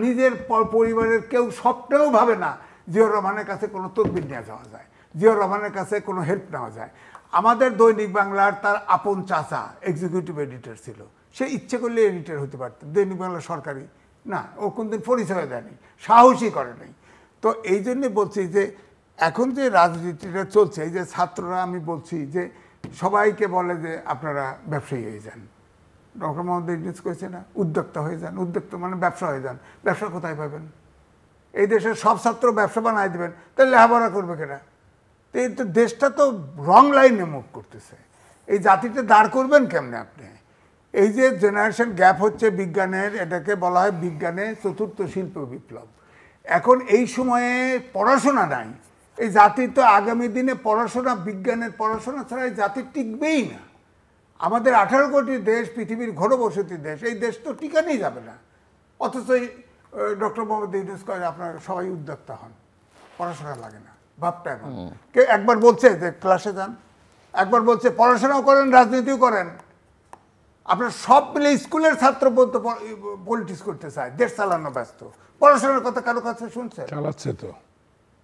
নিজের পরিবারের কেউ স্বপ্নেও ভাবে না জিয়র রহমানের কাছে কোনো তদবির নিয়ে যাওয়া যায়, জিয়র রহমানের কাছে কোনো হেল্প নেওয়া যায়। আমাদের দৈনিক বাংলার তার আপন চাচা এক্সিকিউটিভ এডিটর ছিল, সে ইচ্ছে করলে এডিটর হতে পারত, দৈনিক বাংলা সরকারি না, ও কোনদিন পরিচয় দেয়নি, সাহসই করে নাই। তো এই জন্যে বলছি যে এখন যে রাজনীতিটা চলছে, এই যে ছাত্ররা, আমি বলছি যে সবাইকে বলে যে আপনারা ব্যবসায়ী হয়ে যান, ডক্টর মোহাম্মদ ইউনূস করেছে না, উদ্যোক্তা হয়ে যান, উদ্যোক্তা মানে ব্যবসা হয়ে যান। ব্যবসা কোথায় পাবেন? এই দেশের সব ছাত্র ব্যবসা বানাই দেবেন, তাহলে লেখাপড়া করবে কেনা? তো এই তো দেশটা তো রং লাইনে মুভ করতেছে। এই জাতিটা দাঁড় করবেন কেমনে আপনি? এই যে জেনারেশন গ্যাপ হচ্ছে বিজ্ঞানের, এটাকে বলা হয় বিজ্ঞানে চতুর্থ শিল্প বিপ্লব। এখন এই সময়ে পড়াশোনা নাই, এই জাতি তো আগামী দিনে পড়াশোনা, বিজ্ঞানের পড়াশোনা ছাড়া এই জাতি টিকবেই না। আমাদের 18 কোটি দেশ, পৃথিবীর ঘনবসতি দেশ, এই দেশ তো টিকানেই যাবে না। অথচ ডক্টর মোহাম্মদ ইউনূস কয় আপনারা সবাই উদ্যোক্তা হন, পড়াশোনা লাগে না, ভাবটা এখন। কে একবার বলছে যে ক্লাসে যান, একবার বলছে পড়াশোনাও করেন রাজনীতিও করেন। আপনার সব মিলে স্কুলের ছাত্র বলতে পলিটিক্স করতে চায়, দেশ চালানো ব্যস্ত। পড়াশোনার কথা কারো কাছে শুনছে? চালাচ্ছে তো।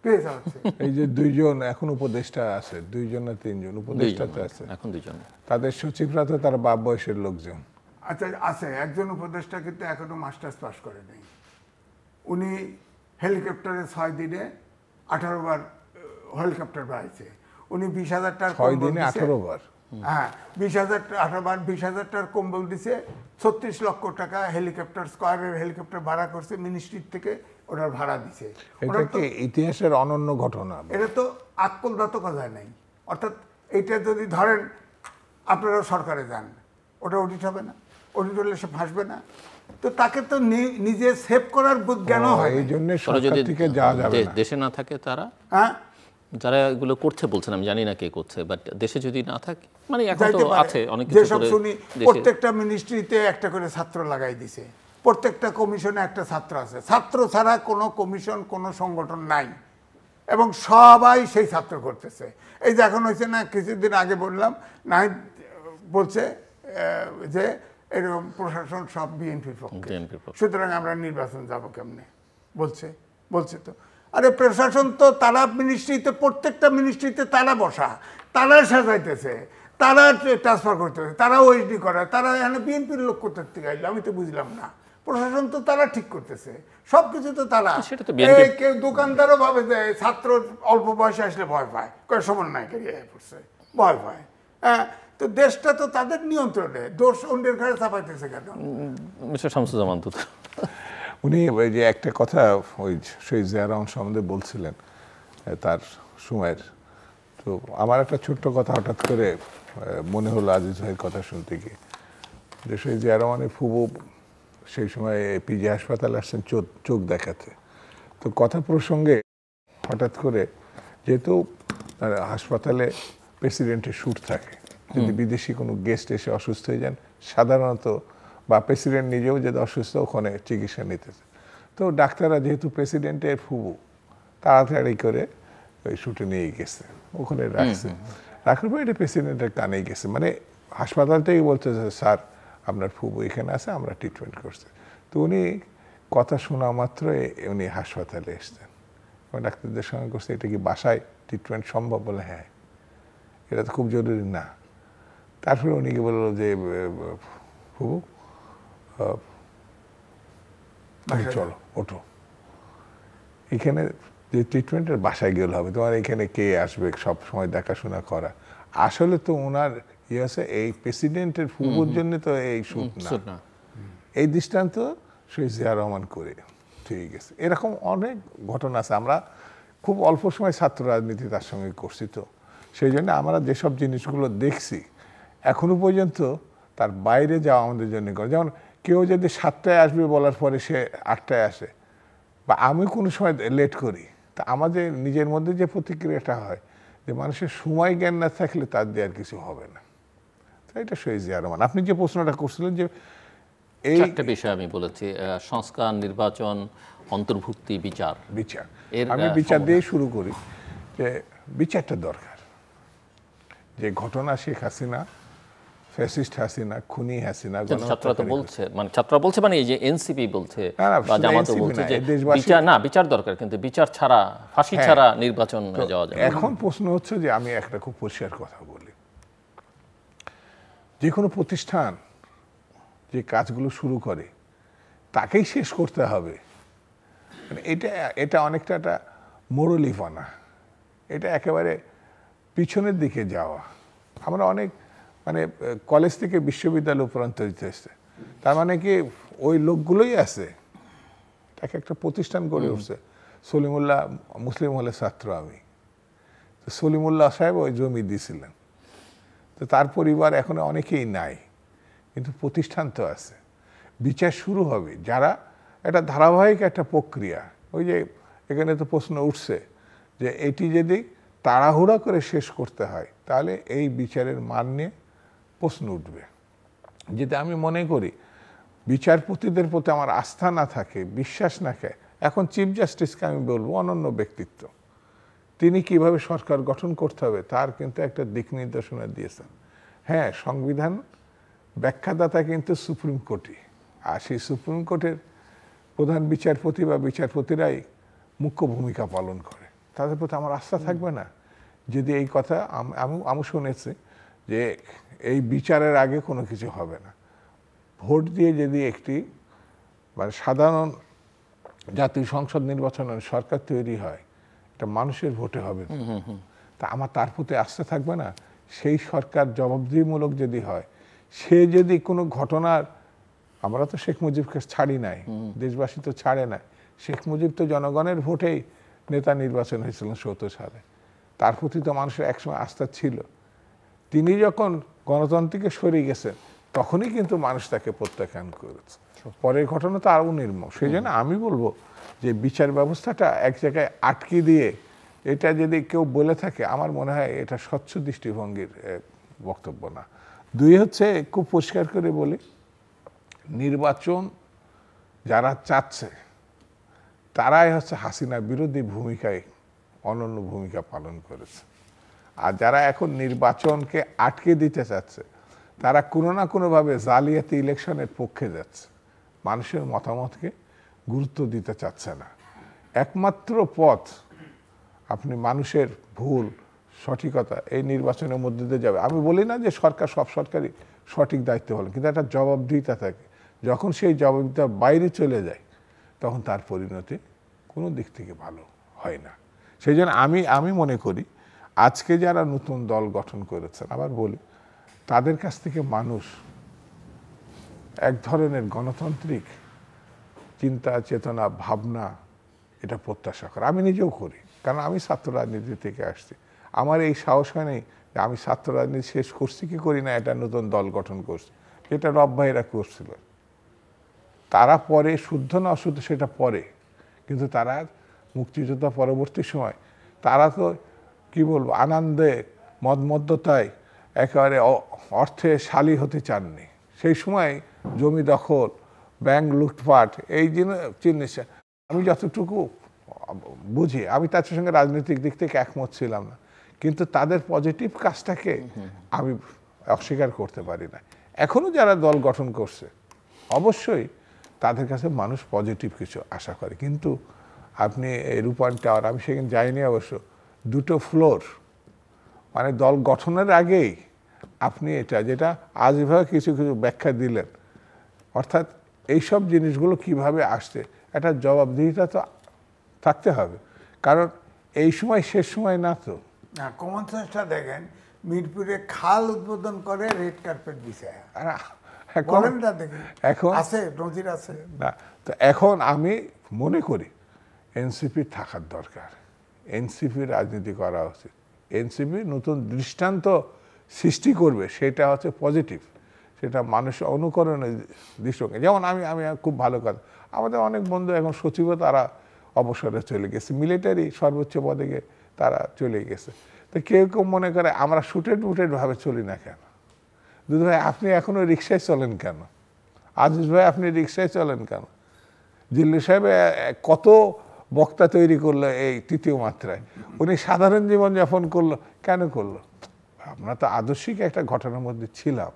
কে চালাচ্ছে? এই যে 2 জন এখন উপদেষ্টা আছে, 2 জন না 3 জন উপদেষ্টা তো আছে, এখন 2 জন। তাদের সচিবরা তো তারা বাপ বয়সের লোকজন। আচ্ছা আছে, একজন উপদেষ্টা কিন্তু এখনো মাস্টার্স পাস করে নেই। উনি হেলিকপ্টারে 6 দিনে 18 বার হেলিকপ্টার বাড়াইছে। উনি 20,000 টাকার 6 দিনে 18 বার? হ্যাঁ, 20,000 টাকার কম্বল দিছে। 36 লক্ষ টাকা হেলিকপ্টার, স্কয়ারের হেলিকপ্টার ভাড়া করছে মিনিস্ট্রির থেকে, ওনার ভাড়া দিছে। এটা কি ইতিহাসের অনন্য ঘটনা? এটা তো আক্কলদাত কথা নাই। অর্থাৎ এইটা যদি ধরেন আপনারা সরকারে যান, ওটা অডিট হবে না, অডিট হলে সে ফাঁসবে না। তো তাকে তো নিজে সেভ করার জ্ঞান হয়। এই জন্য সরকার থেকে যাওয়া যাবে না। দেশে না থাকে তারা, হ্যাঁ, যারা এগুলো করছে বলছেন, আমি জানি না কে করছে, বাট দেশে যদি না থাকে, মানে এখন তো আছে অনেক কিছু যেসব করে শুনি প্রত্যেকটা মিনিস্ট্রিতে একটা করে ছাত্র লাগাই দিছে, প্রত্যেকটা কমিশনে একটা ছাত্র আছে। ছাত্র ছাড়া কোনো কমিশন, কোনো সংগঠন নাই, এবং সবাই সেই ছাত্র করতেছে। এই যে এখন হয়েছে না, কিছুদিন আগে বললাম, নাহিদ বলছে যে এরকম প্রশাসন সব বিএনপির পক্ষে, সুতরাং আমরা নির্বাচন যাব কেমনে, বলছে তো। আরে প্রশাসন তো তারা মিনিস্ট্রিতে, প্রত্যেকটা মিনিস্ট্রিতে তারা বসা, তারা সাজাইতেছে, তারা ট্রান্সফার করতেছে, তারা ওএসডি করে, তারা এখানে বিএনপির লোক করতে থেকে আইলো, আমি তো বুঝলাম না। প্রশাসন তো তারা ঠিক করতেছে সব কিছু, তো তারা। কেউ দোকানদারও ভাবে যে ছাত্র অল্প বয়সে আসলে ভয় পায়, কয় সমন্বয়কারী হয়ে পড়ছে, ভয় পায়। হ্যাঁ, তো দেশটা তো তাদের নিয়ন্ত্রণে, দোষ অন্যের ঘরে চাপাইতেছে কেন? মিস্টার শামসুজ্জামান তো উনি ওই যে একটা কথা ওই শহীদ জিয়া রহমান সম্বন্ধে বলছিলেন তার সময়ের, তো আমার একটা ছোট্ট কথা হঠাৎ করে মনে হলো আজিজ ভাইয়ের কথা শুনতে গিয়ে, যে শহীদ জিয়া রহমানের ফুবু সেই সময় পিজি হাসপাতালে আসছেন চোখ দেখাতে। তো কথা প্রসঙ্গে হঠাৎ করে, যেহেতু হাসপাতালে প্রেসিডেন্টের শ্যুট থাকে, যদি বিদেশি কোনো গেস্ট এসে অসুস্থ হয়ে যান সাধারণত, বা প্রেসিডেন্ট নিজেও যদি অসুস্থ, ওখানে চিকিৎসা নিতেছে। তো ডাক্তাররা যেহেতু প্রেসিডেন্টের ফুবু, তাড়াতাড়ি করে ওই শ্যুটে নিয়ে গেছে, ওখানে রাখছে। রাখার পর এটা প্রেসিডেন্টের কানেই গেছে, মানে হাসপাতাল থেকে বলতেছে স্যার আপনার ফুবু এখানে আছে, আমরা ট্রিটমেন্ট করছি। তো উনি কথা শোনা মাত্র উনি হাসপাতালে এসছেন, ডাক্তারদের সঙ্গে করছে এটা কি বাসায় ট্রিটমেন্ট সম্ভব? বলে হ্যাঁ, এটা তো খুব জরুরি না। তারপরে উনিকে বললো যে ফুবু চলো ওঠো, এখানে যে ট্রিটমেন্টের বাসায় গেলে হবে, তোমার এখানে কে আসবে সব সময় দেখাশোনা করা। আসলে তো ওনার ইয়ে আছে, এই প্রেসিডেন্টের ফুবুর জন্য তো এই শুট না। এই দৃষ্টান্ত শহীদ জিয়া রহমান করে ঠিক আছে। এরকম অনেক ঘটনা আছে, আমরা খুব অল্প সময় ছাত্র রাজনীতি তার সঙ্গে করছি, তো সেই জন্য আমরা যেসব জিনিসগুলো দেখছি এখনো পর্যন্ত তার বাইরে যাওয়া আমাদের জন্য করে। যেমন কেউ যদি 7টায় আসবে বলার পরে সে 8টায় আসে, বা আমি কোনো সময় লেট করি, তা আমাদের নিজের মধ্যে যে প্রতিক্রিয়াটা হয়, যে মানুষের সময় জ্ঞান না থাকলে তার দিয়ে আর কিছু হবে না। তো এটা শহীদ জিয়া রহমান। আপনি যে প্রশ্নটা করছিলেন, যে এই একটা বিষয় আমি বলেছি, সংস্কার, নির্বাচন, অন্তর্ভুক্তি, বিচার। আমি বিচার দিয়ে শুরু করি, যে বিচারটা দরকার। যে ঘটনা শেখ হাসিনা, ফ্যাসিস্ট হাসিনা, খুনি হাসিনা, ছাত্ররা তো বলছে, মানে ছাত্ররা বলছে, মানে এই যে এনসিপি বলছে বা জামাতও বলছে যে বিচার দরকার, কিন্তু বিচার ছাড়া, ফাঁসি ছাড়া নির্বাচন যাওয়া যাবে। এখন প্রশ্ন হচ্ছে যে আমি একটা খুব পরিষ্কার কথা বলি, যে কোনো প্রতিষ্ঠান যে কাজগুলো শুরু করে তাকেই শেষ করতে হবে, মানে এটা অনেকটা একটা মোড়লিপনা, এটা একেবারে পিছনের দিকে যাওয়া। আমরা অনেক মানে কলেজ থেকে বিশ্ববিদ্যালয় রূপান্তরিত হয়েছে, তার মানে কি ওই লোকগুলোই আছে, তাকে একটা প্রতিষ্ঠান গড়ে উঠছে। সলিমুল্লাহ মুসলিম হলের ছাত্র আমি, তো সলিমুল্লাহ সাহেব ওই জমি দিয়েছিলেন, তো তার পরিবার এখন অনেকেই নাই, কিন্তু প্রতিষ্ঠান তো আছে, বিচার শুরু হবে। যারা এটা ধারাবাহিক একটা প্রক্রিয়া, ওই যে এখানে তো প্রশ্ন উঠছে যে এটি যদি তাড়াহুড়া করে শেষ করতে হয় তাহলে এই বিচারের মান নিয়ে প্রশ্ন উঠবে। যেটা আমি মনে করি বিচারপতিদের প্রতি আমার আস্থা না থাকে, বিশ্বাস না থাকে, এখন চিফ জাস্টিসকে আমি বলবো অনন্য ব্যক্তিত্ব, তিনি কিভাবে সরকার গঠন করতে হবে তার কিন্তু একটা দিক নির্দেশনা দিয়েছেন। হ্যাঁ, সংবিধান ব্যাখ্যাদাতা কিন্তু সুপ্রিম কোর্টই, আর সেই সুপ্রিম কোর্টের প্রধান বিচারপতি বা বিচারপতিরাই মুখ্য ভূমিকা পালন করে, তাদের প্রতি আমার আস্থা থাকবে না যদি এই কথা আমি শুনেছি যে এই বিচারের আগে কোনো কিছু হবে না, ভোট দিয়ে যদি একটি মানে সাধারণ জাতীয় সংসদ নির্বাচনের সরকার তৈরি হয়, এটা মানুষের ভোটে হবে, তা আমার তার প্রতি আস্থা থাকবে না। সেই সরকার জবাবদিহিমূলক যদি হয়, সে যদি কোনো ঘটনার, আমরা তো শেখ মুজিবকে ছাড়ি নাই, দেশবাসী তো ছাড়ে না, শেখ মুজিব তো জনগণের ভোটেই নেতা নির্বাচন হয়েছিলেন ৭০ সালে, তার প্রতি তো মানুষের একসময় আস্থা ছিল। তিনি যখন গণতন্ত্রকে সরিয়ে গেছেন তখনই কিন্তু মানুষ তাকে প্রত্যাখ্যান করেছে, পরের ঘটনা তো আরও নির্মম। সেই জন্য আমি বলবো যে বিচার ব্যবস্থাটা এক জায়গায় আটকে দিয়ে এটা যদি কেউ বলে থাকে, আমার মনে হয় এটা স্বচ্ছ দৃষ্টিভঙ্গির বক্তব্য না। দুই হচ্ছে, খুব পরিষ্কার করে বলি, নির্বাচন যারা চাচ্ছে তারাই হচ্ছে হাসিনা বিরোধী ভূমিকায় অনন্য ভূমিকা পালন করেছে, আর যারা এখন নির্বাচনকে আটকে দিতে চাচ্ছে তারা কোনো না কোনোভাবে জালিয়াতি ইলেকশনের পক্ষে যাচ্ছে, মানুষের মতামতকে গুরুত্ব দিতে চাচ্ছে না। একমাত্র পথ আপনি মানুষের ভুল সঠিকতা এই নির্বাচনের মধ্যে দিয়ে যাবে। আমি বলি না যে সরকার সব সরকারই সঠিক দায়িত্ব হলো, কিন্তু একটা জবাবদিহিতা থাকে, যখন সেই জবাবদিহিতার বাইরে চলে যায় তখন তার পরিণতি কোনো দিক থেকে ভালো হয় না। সেই জন্য আমি মনে করি আজকে যারা নতুন দল গঠন করেছেন, আবার বলি, তাদের কাছ থেকে মানুষ এক ধরনের গণতান্ত্রিক চিন্তা চেতনা ভাবনা এটা প্রত্যাশা করে। আমি নিজেও করি, কারণ আমি ছাত্র রাজনীতি থেকে আসছি, আমার এই সাহস হয় নাই যে আমি ছাত্র রাজনীতি শেষ করছি কি করি না, এটা নতুন দল গঠন করছি, যেটা রব ভাইরা করছিল। তারা পরে শুদ্ধ না অশুদ্ধ সেটা পরে, কিন্তু তারা মুক্তিযোদ্ধা পরবর্তী সময় তারা তো কি বলবো আনন্দে মদমদ্যতায় একেবারে অর্থে শালী হতে চাননি। সেই সময় জমি দখল, ব্যাংক লুটপাট, এই জিনিস আমি যতটুকু বুঝি, আমি তাদের সঙ্গে রাজনৈতিক দিক থেকে একমত ছিলাম না, কিন্তু তাদের পজিটিভ কাজটাকে আমি অস্বীকার করতে পারি না। এখনো যারা দল গঠন করছে অবশ্যই তাদের কাছে মানুষ পজিটিভ কিছু আশা করে, কিন্তু আপনি রূপান টাওয়ার, আমি সেখানে যাইনি অবশ্য, 2টো ফ্লোর, মানে দল গঠনের আগেই আপনি এটা যেটা আজ এভাবে কিছু কিছু ব্যাখ্যা দিলেন, অর্থাৎ এইসব জিনিসগুলো কিভাবে আসছে একটা জবাবদিহিতা তো থাকতে হবে, কারণ এই সময় শেষ সময় না তো। কমন সেন্সটা দেখেন, মিরপুরে খাল উদ্বোধন করে রেড কার্পেট বিছায়, এখন আছে নজির আছে না। তো এখন আমি মনে করি এনসিপি থাকার দরকার, এনসিপি রাজনীতি করা উচিত, এনসিপি নতুন দৃষ্টান্ত সৃষ্টি করবে, সেটা হচ্ছে পজিটিভ, সেটা মানুষের অনুকরণের দৃষ্টিভঙ্গি। যেমন আমি খুব ভালো কথা, আমাদের অনেক বন্ধু এখন সচিবও তারা অবসরে চলে গেছে, মিলিটারি সর্বোচ্চ পদে তারা চলে গেছে। তো কেউ কেউ মনে করে আমরা শুটেড ভাবে চলি না কেন? দুধ ভাই আপনি এখনো রিক্সায় চলেন কেন? আজিজ ভাই আপনি রিক্সায় চলেন কেন? জিল্লু সাহেব কত বক্তা তৈরি করলো এই তৃতীয় মাত্রায়, উনি সাধারণ জীবনযাপন করলো কেন করলো? আমরা তো আদর্শিক একটা ঘটনার মধ্যে ছিলাম,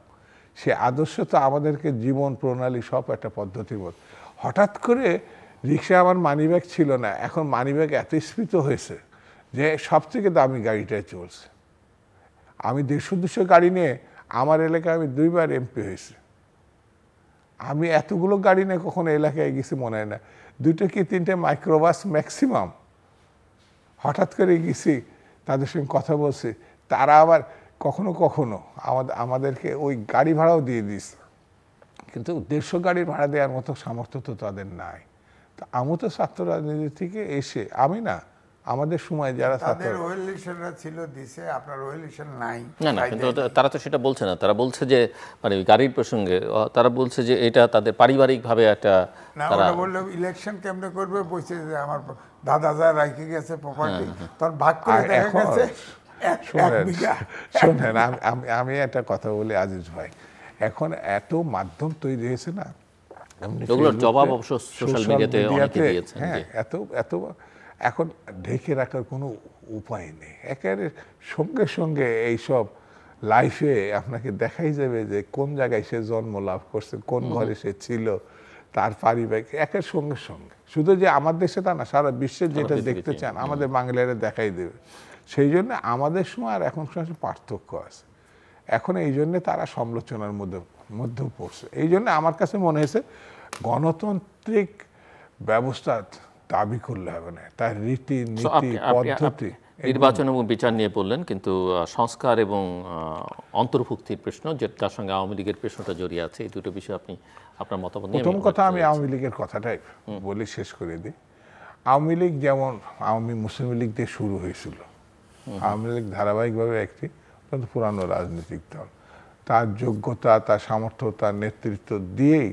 সে আদর্শ তো আমাদেরকে জীবন প্রণালী সব একটা পদ্ধতির মধ্যে। হঠাৎ করে রিক্সা আমার মানিব্যাগ ছিল না, এখন মানিব্যাগ এত স্ফীত হয়েছে যে সব থেকে দামি গাড়িটাই চলছে। আমি 150-200 গাড়ি নিয়ে আমার এলাকায় আমি 2বার এমপি হয়েছি, আমি এতগুলো গাড়ি নিয়ে কখনো এলাকায় গেছি মনে হয় না, 2টো কি 3টে মাইক্রোবাস ম্যাক্সিমাম। হঠাৎ করে গেছি, তাদের সঙ্গে কথা বলছি, তারা আবার কখনো কখনো আমাদেরকে ওই গাড়ি ভাড়াও দিয়ে দিচ্ছে, কিন্তু 150 গাড়ির ভাড়া দেওয়ার মতো সামর্থ্য তো তাদের নাই। তো আমি তো ছাত্র রাজনীতি থেকে এসে, আমি না, আমাদের সময় যারা তাদের ওয়েলিশনরা ছিল দিছে, আপনার ওয়েলিশন নাই। না, কিন্তু তারা তো সেটা বলছে না। তারা বলছে যে মানে গাড়ির প্রসঙ্গে তারা বলছে যে এটা তাদের পারিবারিকভাবে একটা, তারা বললো ইলেকশন কেমনে করবে, বলছে যে আমার দাদা যা রাখে গেছে প্রপার্টি, তোর ভাগ করে দেখা গেছে শোনেন, আমি একটা কথা বলি আজিজ ভাই, এখন এত মাধ্যম তৈরি হয়েছে না, ওগুলোর জবাব অবশ্য সোশ্যাল মিডিয়াতে অনেকে দিয়েছেন। হ্যাঁ, এত এখন ঢেকে রাখার কোনো উপায় নেই। একেবারে সঙ্গে সঙ্গে এইসব লাইফে আপনাকে দেখাই যাবে যে কোন জায়গায় সে জন্ম লাভ করছে, কোন ঘরে সে ছিল, তার পারিবারিক একের সঙ্গে সঙ্গে। শুধু যে আমার দেশে তা না, সারা বিশ্বে যেটা দেখতে চান আমাদের বাঙালিরা দেখাই দেবে। সেই জন্য আমাদের সময় আর এখন সময় পার্থক্য আছে। এখন এই জন্যে তারা সমালোচনার মধ্যেও পড়ছে। এই জন্য আমার কাছে মনে হয়েছে গণতান্ত্রিক ব্যবস্থা দাবি করলে হবে না, তার রীতি নীতি পদ্ধতি। নির্বাচন এবং বিচার নিয়ে বললেন, কিন্তু সংস্কার এবং অন্তর্ভুক্তির প্রশ্ন, যার সঙ্গে আওয়ামী লীগের প্রশ্নটা জড়িয়ে আছে, এই দুটো বিষয়ে আপনি আপনার মতামত নিয়ে। প্রথম কথা আমি আওয়ামী লীগের কথাটাই বলে শেষ করে দিই। আওয়ামী লীগ যেমন আওয়ামী মুসলিম লীগ দিয়ে শুরু হয়েছিল, আওয়ামী লীগ ধারাবাহিকভাবে একটি অত্যন্ত পুরানো রাজনৈতিক দল। তার যোগ্যতা, তার সামর্থ্য, তার নেতৃত্ব দিয়েই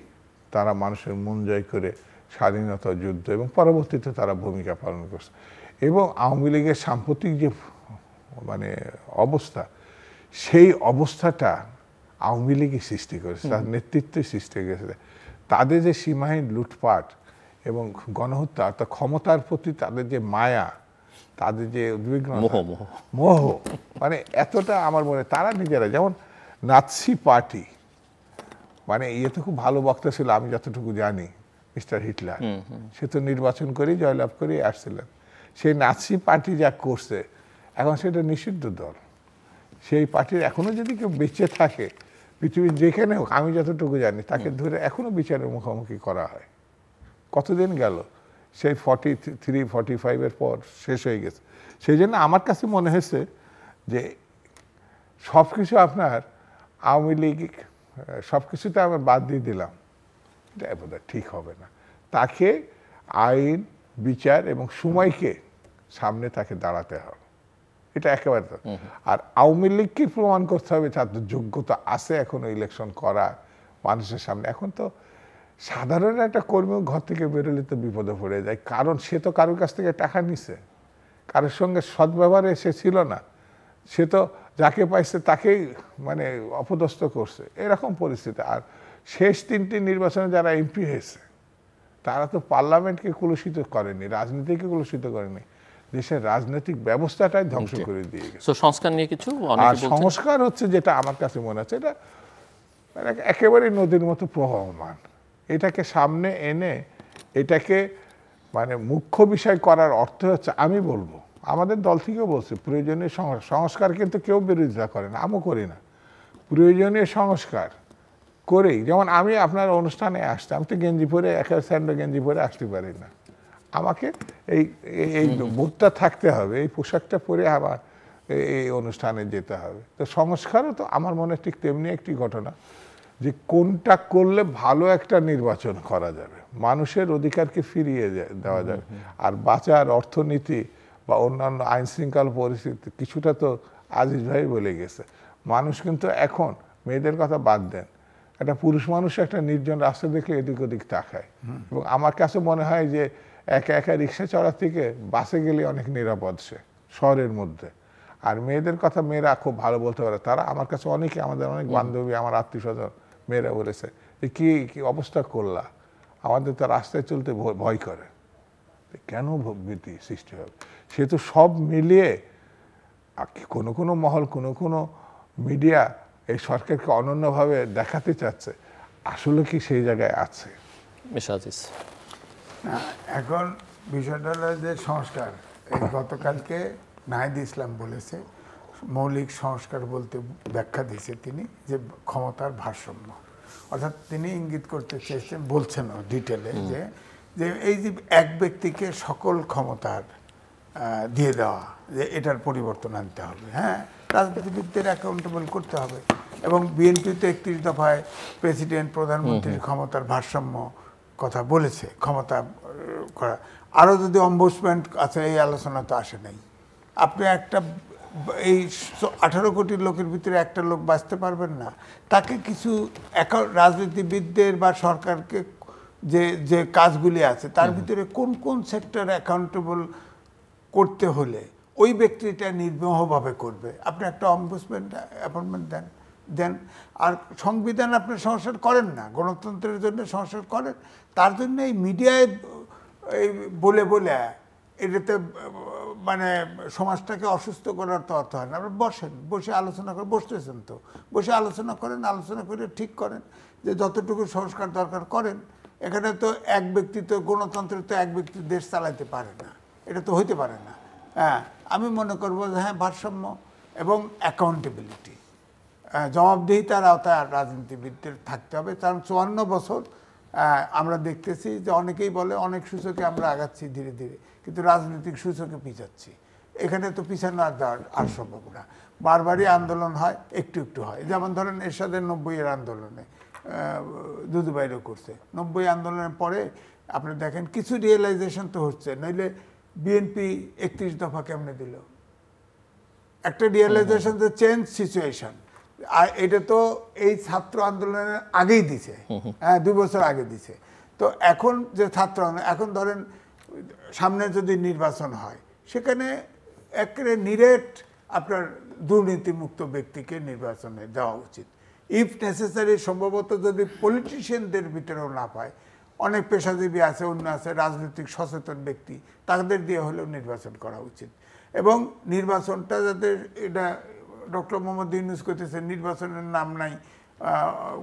তারা মানুষের মন জয় করে স্বাধীনতা যুদ্ধ এবং পরবর্তীতে তারা ভূমিকা পালন করছে। এবং আওয়ামী লীগের সাম্প্রতিক যে মানে অবস্থা, সেই অবস্থাটা আওয়ামী লীগই সৃষ্টি করেছে, তার নেতৃত্বে সৃষ্টি করেছে। তাদের যে সীমাহীন লুটপাট এবং গণহত্যা, অর্থাৎ ক্ষমতার প্রতি তাদের যে মায়া, তাদের যে উদ্বিগ্ন মোহ, মানে এতটা আমার মনে, তারা নিজেরা যেমন নাৎসি পার্টি, মানে ইয়ে তো খুব ভালো বক্তা ছিল আমি যতটুকু জানি, মিস্টার হিটলার, সে তো নির্বাচন করেই জয়লাভ করেই আসছিলেন। সেই নাৎসি পার্টি যা করছে, এখন সেটা নিষিদ্ধ দল। সেই পার্টির এখনো যদি কেউ বেঁচে থাকে পৃথিবীর যেখানে হোক, আমি যতটুকু জানি, তাকে ধরে এখনো বিচারের মুখোমুখি করা হয়। কতদিন গেল, সেই 43-45 পর শেষ হয়ে গেছে। সেই জন্য আমার কাছে মনে হয়েছে যে সব কিছু আপনার আওয়ামী লীগ সব কিছুতে আমরা বাদ দিয়ে দিলাম, এটা বোধহয় ঠিক হবে না। তাকে আইন, বিচার এবং সময়কে সামনে তাকে দাঁড়াতে হবে, এটা একেবারে। আর আওয়ামী লীগকে প্রমাণ করতে হবে তাদের যোগ্যতা আছে এখনো ইলেকশন করা মানুষের সামনে। এখন তো সাধারণ একটা কর্মী ঘর থেকে বেরোলে তো বিপদে পড়ে যায়, কারণ সে তো কারোর কাছ থেকে টাকা নিছে, কারোর সঙ্গে সদ্ব্যবহারে সে ছিল না, সে তো যাকে পাইছে তাকেই মানে অপদস্থ করছে, এরকম পরিস্থিতি। আর শেষ 3টি নির্বাচনে যারা এমপি হয়েছে, তারা তো পার্লামেন্টকে কলুষিত করেনি, রাজনীতিকে কলুষিত করেনি, দেশের রাজনৈতিক ব্যবস্থাটাই ধ্বংস করে দিয়ে গেছে। সংস্কার নিয়ে কিছু, আর সংস্কার হচ্ছে যেটা আমার কাছে মনে হচ্ছে, এটা একেবারে নদীর মতো প্রবাহমান। এটাকে সামনে এনে এটাকে মানে মুখ্য বিষয় করার অর্থ হচ্ছে, আমি বলবো আমাদের দল থেকেও বলছে, প্রয়োজনীয় সংস্কার কিন্তু কেউ বিরোধিতা করে না, আমিও করি না। প্রয়োজনীয় সংস্কার করেই, যেমন আমি আপনার অনুষ্ঠানে আসতে, আমি তো গেঞ্জি পরে, একেবারে স্যান্ডো গেঞ্জি পরে আসতে পারি না, আমাকে এই বোধটা থাকতে হবে, এই পোশাকটা পরে আবার এই অনুষ্ঠানে যেতে হবে। তো সংস্কারও তো আমার মনে ঠিক তেমনি একটি ঘটনা, যে কোনটা করলে ভালো একটা নির্বাচন করা যাবে, মানুষের অধিকারকে ফিরিয়ে দেওয়া যাবে। আর বাঁচার অর্থনীতি বা অন্যান্য আইন শৃঙ্খলা পরিস্থিতি কিছুটা তো আজিজ ভাই বলে গেছে। মানুষ কিন্তু এখন, মেয়েদের কথা বাদ দেন, একটা পুরুষ মানুষ একটা নির্জন রাস্তা দেখলে এদিক ওদিক তাকায়। এবং আমার কাছে মনে হয় যে একা একা রিক্সা চড়ার থেকে বাসে গেলে অনেক নিরাপদ সে শহরের মধ্যে। আর মেয়েদের কথা মেয়েরা খুব ভালো বলতে পারে, তারা আমার কাছে অনেকে, আমাদের অনেক বান্ধবী, আমার আত্মীয় স্বজন মেয়েরা বলেছে যে কি অবস্থা করলা, আমাদের তো রাস্তায় চলতে ভয় করে। কেন ভীতি সৃষ্টি হবে? সে তো সব মিলিয়ে কোনো মহল, কোনো মিডিয়া এই সরকারকে অনন্যভাবে দেখাতে চাচ্ছে, আসলে কি সেই জায়গায় আছে? এখন বিষয়টা হলো যে সংস্কার, এই গতকালকে নাহিদ ইসলাম বলেছে মৌলিক সংস্কার বলতে ব্যাখ্যা দিয়েছে তিনি, যে ক্ষমতার ভারসাম্য। অর্থাৎ তিনি ইঙ্গিত করতে চেয়েছেন, বলছেন ডিটেলে যে এই যে এক ব্যক্তিকে সকল ক্ষমতার দিয়ে দেওয়া, যে এটার পরিবর্তন আনতে হবে। হ্যাঁ, রাজনীতিবিদদের অ্যাকাউন্টেবল করতে হবে। এবং বিএনপিতে 31 দফায় প্রেসিডেন্ট প্রধানমন্ত্রীর ক্ষমতার ভারসাম্য কথা বলেছে, ক্ষমতা করা। আরও যদি অম্বুসমেন্ট আছে, এই আলোচনা তো আসে নাই। আপনি একটা এই 18 কোটি লোকের ভিতরে একটা লোক বাঁচতে পারবেন না, তাকে কিছু রাজনীতিবিদদের বা সরকারকে যে কাজগুলি আছে তার ভিতরে কোন কোন সেক্টর অ্যাকাউন্টেবল করতে হলে ওই ব্যক্তিটা নির্মোহভাবে করবে। আপনি একটা অম্বুসমেন্ট অ্যাপয়েন্টমেন্ট দেন। আর সংবিধান আপনি সংস্কার করেন না, গণতন্ত্রের জন্য সংস্কার করেন, তার জন্য এই মিডিয়ায় এই বলে এটাতে মানে সমাজটাকে অসুস্থ করার তো অর্থ হয় না। আপনি বসে আলোচনা করে, বসতেছেন তো, বসে আলোচনা করেন, আলোচনা করে ঠিক করেন যে যতটুকু সংস্কার দরকার করেন। এখানে তো এক ব্যক্তি, তো গণতন্ত্রে তো এক ব্যক্তি দেশ চালাতে পারে না, এটা তো হইতে পারে না। হ্যাঁ, আমি মনে করবো যে হ্যাঁ, ভারসাম্য এবং অ্যাকাউন্টেবিলিটি, জবাবদিহিতার আওতায় রাজনীতিবিদদের থাকতে হবে। কারণ 54 বছর আমরা দেখতেছি যে অনেকেই বলে অনেক সূচকে আমরা আগাচ্ছি ধীরে ধীরে, কিন্তু রাজনৈতিক সূচকে পিছাচ্ছি। এখানে তো পিছানো আর সম্ভব না। বারবারই আন্দোলন হয়, একটু হয়। যেমন ধরেন এরশাদের 90-এর আন্দোলনে দুদুভাইরও করছে। 90 আন্দোলনের পরে আপনি দেখেন কিছু রিয়েলাইজেশন তো হচ্ছে, নইলে বিএনপি 31 দফা কেমনে দিল? একটা রিয়েলাইজেশন, যে চেঞ্জ সিচুয়েশন। আর এটা তো এই ছাত্র আন্দোলনের আগেই দিছে, হ্যাঁ, 2 বছর আগে দিছে। তো এখন যে ছাত্র এখন ধরেন সামনে যদি নির্বাচন হয়, সেখানে একেবারে নিরেট আপনার দুর্নীতিমুক্ত ব্যক্তিকে নির্বাচনে দেওয়া উচিত। ইফ নেসেসারি, সম্ভবত যদি পলিটিশিয়ানদের ভিতরেও না পায়, অনেক পেশাজীবী আছে, অন্য আছে, রাজনৈতিক সচেতন ব্যক্তি, তাদের দিয়ে হলেও নির্বাচন করা উচিত। এবং নির্বাচনটা যাতে, এটা ডক্টর মোহাম্মদ ইউনূস করতেছে, নির্বাচনের নাম নাই,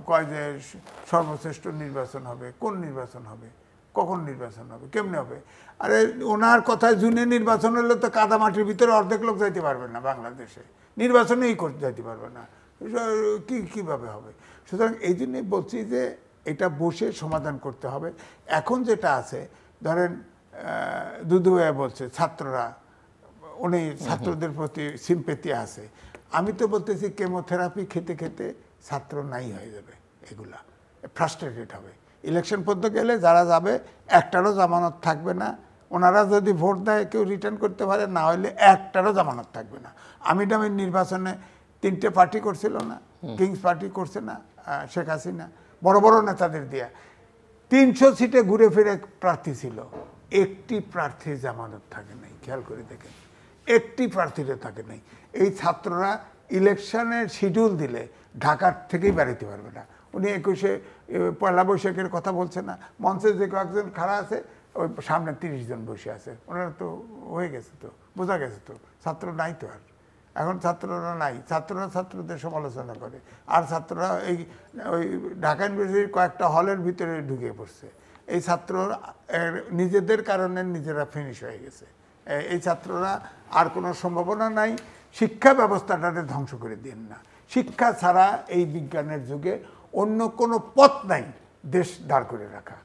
কয় যে সর্বশ্রেষ্ঠ নির্বাচন হবে। কোন নির্বাচন হবে? কখন নির্বাচন হবে? কেমনে হবে? আরে ওনার কথায় জুনে নির্বাচন হলে তো কাদামাটির ভিতরে অর্ধেক লোক যাইতে পারবে না বাংলাদেশে, নির্বাচনেই করতে যাইতে পারবে না, কীভাবে হবে? সুতরাং এই জন্যই বলছি যে এটা বসে সমাধান করতে হবে। এখন যেটা আছে, ধরেন দুদু ভাইয়া বলছে ছাত্ররা, উনি ছাত্রদের প্রতি সিম্পেথি আছে। আমি তো বলতেছি কেমোথেরাপি খেতে খেতে ছাত্র নাই হয়ে যাবে, এগুলা ফ্রাস্ট্রেটেড হবে। ইলেকশন পর্যন্ত গেলে যারা যাবে একটারও জামানত থাকবে না। ওনারা যদি ভোট দেয় কেউ রিটার্ন করতে পারে, না হলে একটারও জামানত থাকবে না। আমির নির্বাচনে 3টে পার্টি করছিল না, কিংস পার্টি করছে না শেখ হাসিনা, বড় বড় নেতাদের দিয়া 300 সিটে ঘুরে ফিরে প্রার্থী ছিল, একটি প্রার্থীর জামানত থাকে নাই। খেয়াল করে দেখেন, একটি প্রার্থীরা থাকে নাই। এই ছাত্ররা ইলেকশনের শিডিউল দিলে ঢাকার থেকেই বেরোতে পারবে না। উনি 21শে পয়লা বৈশাখের কথা বলছে না, মঞ্চে যে কয়েকজন খাড়া আছে, ওই সামনে 30 জন বসে আছে। ওনারা তো হয়ে গেছে, তো বোঝা গেছে তো ছাত্র নাই তো আর। এখন ছাত্ররা নাই, ছাত্ররা ছাত্রদের সমালোচনা করে, আর ছাত্ররা ওই ঢাকা ইউনিভার্সিটির কয়েকটা হলের ভিতরে ঢুকে পড়ছে। এই ছাত্ররা নিজেদের কারণে নিজেরা ফিনিশ হয়ে গেছে। এই ছাত্ররা আর কোনো সম্ভাবনা নাই। শিক্ষা ব্যবস্থাটাকে ধ্বংস করে দিন না। শিক্ষা ছাড়া এই বিজ্ঞানের যুগে অন্য কোনো পথ নাই দেশ দাঁড় করে রাখা।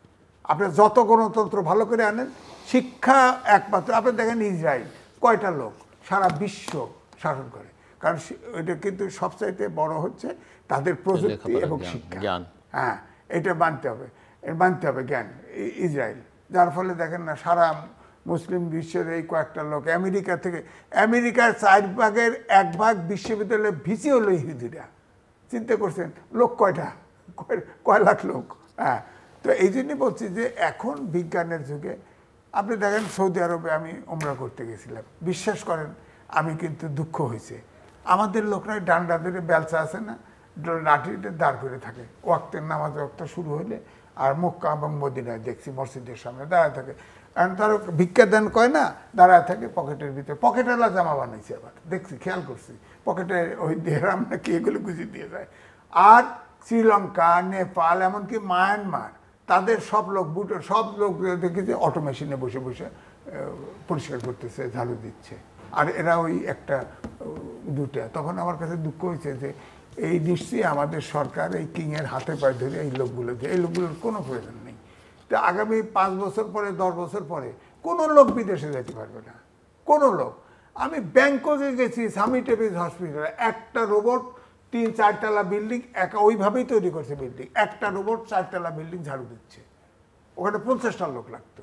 আপনি যত গণতন্ত্র ভালো করে আনেন, শিক্ষা একমাত্র। আপনি দেখেন ইসরায়েল কয়টা লোক সারা বিশ্ব শাসন করে, কারণ এটা কিন্তু সবচাইতে বড় হচ্ছে তাদের প্রযুক্তি এবং শিক্ষা। হ্যাঁ, এটা মানতে হবে জ্ঞান, ইসরায়েল। যার ফলে দেখেন না, সারা মুসলিম বিশ্বের এই কয়েকটা লোক আমেরিকা থেকে, আমেরিকার 4 ভাগের 1 ভাগ বিশ্ববিদ্যালয়ে ভিসি হলো ইহুদিরা। চিন্তা করছেন লোক কয়টা, কয় লাখ লোক। হ্যাঁ, তো এই জন্যই বলছি যে এখন বিজ্ঞানের যুগে আপনি দেখেন, সৌদি আরবে আমি উমরা করতে গেছিলাম, বিশ্বাস করেন আমি কিন্তু দুঃখ হয়েছে। আমাদের লোকরা ডান্ডা ধরে বেলচা আছে না, লাঠিতে দাঁড় করে থাকে, ওয়াক্তের নামাজ ওয়াক্ত শুরু হলে। আর মক্কা এবং মদিনায় দেখছি মসজিদের সামনে দাঁড়ায় থাকে। কারণ তারা ভিক্ষা দেন কয় না, দাঁড়ায় থাকে পকেটের ভিতরে, পকেটেলা জামা বানাইছে আবার, দেখছি, খেয়াল করছি, পকেটে ওই দেহরাম নাকি এগুলো গুছিয়ে দিয়ে যায়। আর শ্রীলঙ্কা, নেপাল, এমনকি মায়ানমার, তাদের সব লোক দেখেছি অটো মেশিনে বসে বসে পরিষ্কার করতেছে, ঝাড়ু দিচ্ছে। আর এরা ওই একটা দুটা। তখন আমার কাছে দুঃখ হয়েছে যে এই নিশ্চয়ই আমাদের সরকার এই কিংয়ের হাতে পায়ে ধরে এই লোকগুলোর কোনো প্রয়োজন নেই। তো আগামী 5 বছর পরে 10 বছর পরে কোনো লোক বিদেশে যেতে পারবে না, কোনো লোক। আমি ব্যাংককে গেছি, সামিট এভিস হসপিটালে, একটা রোবট 3-4 তলা বিল্ডিং একা ওইভাবেই তৈরি করছে বিল্ডিং, একটা রোবট 4 তলা বিল্ডিং ঝাড়ু দিচ্ছে। ওখানে 50টা লোক লাগতো,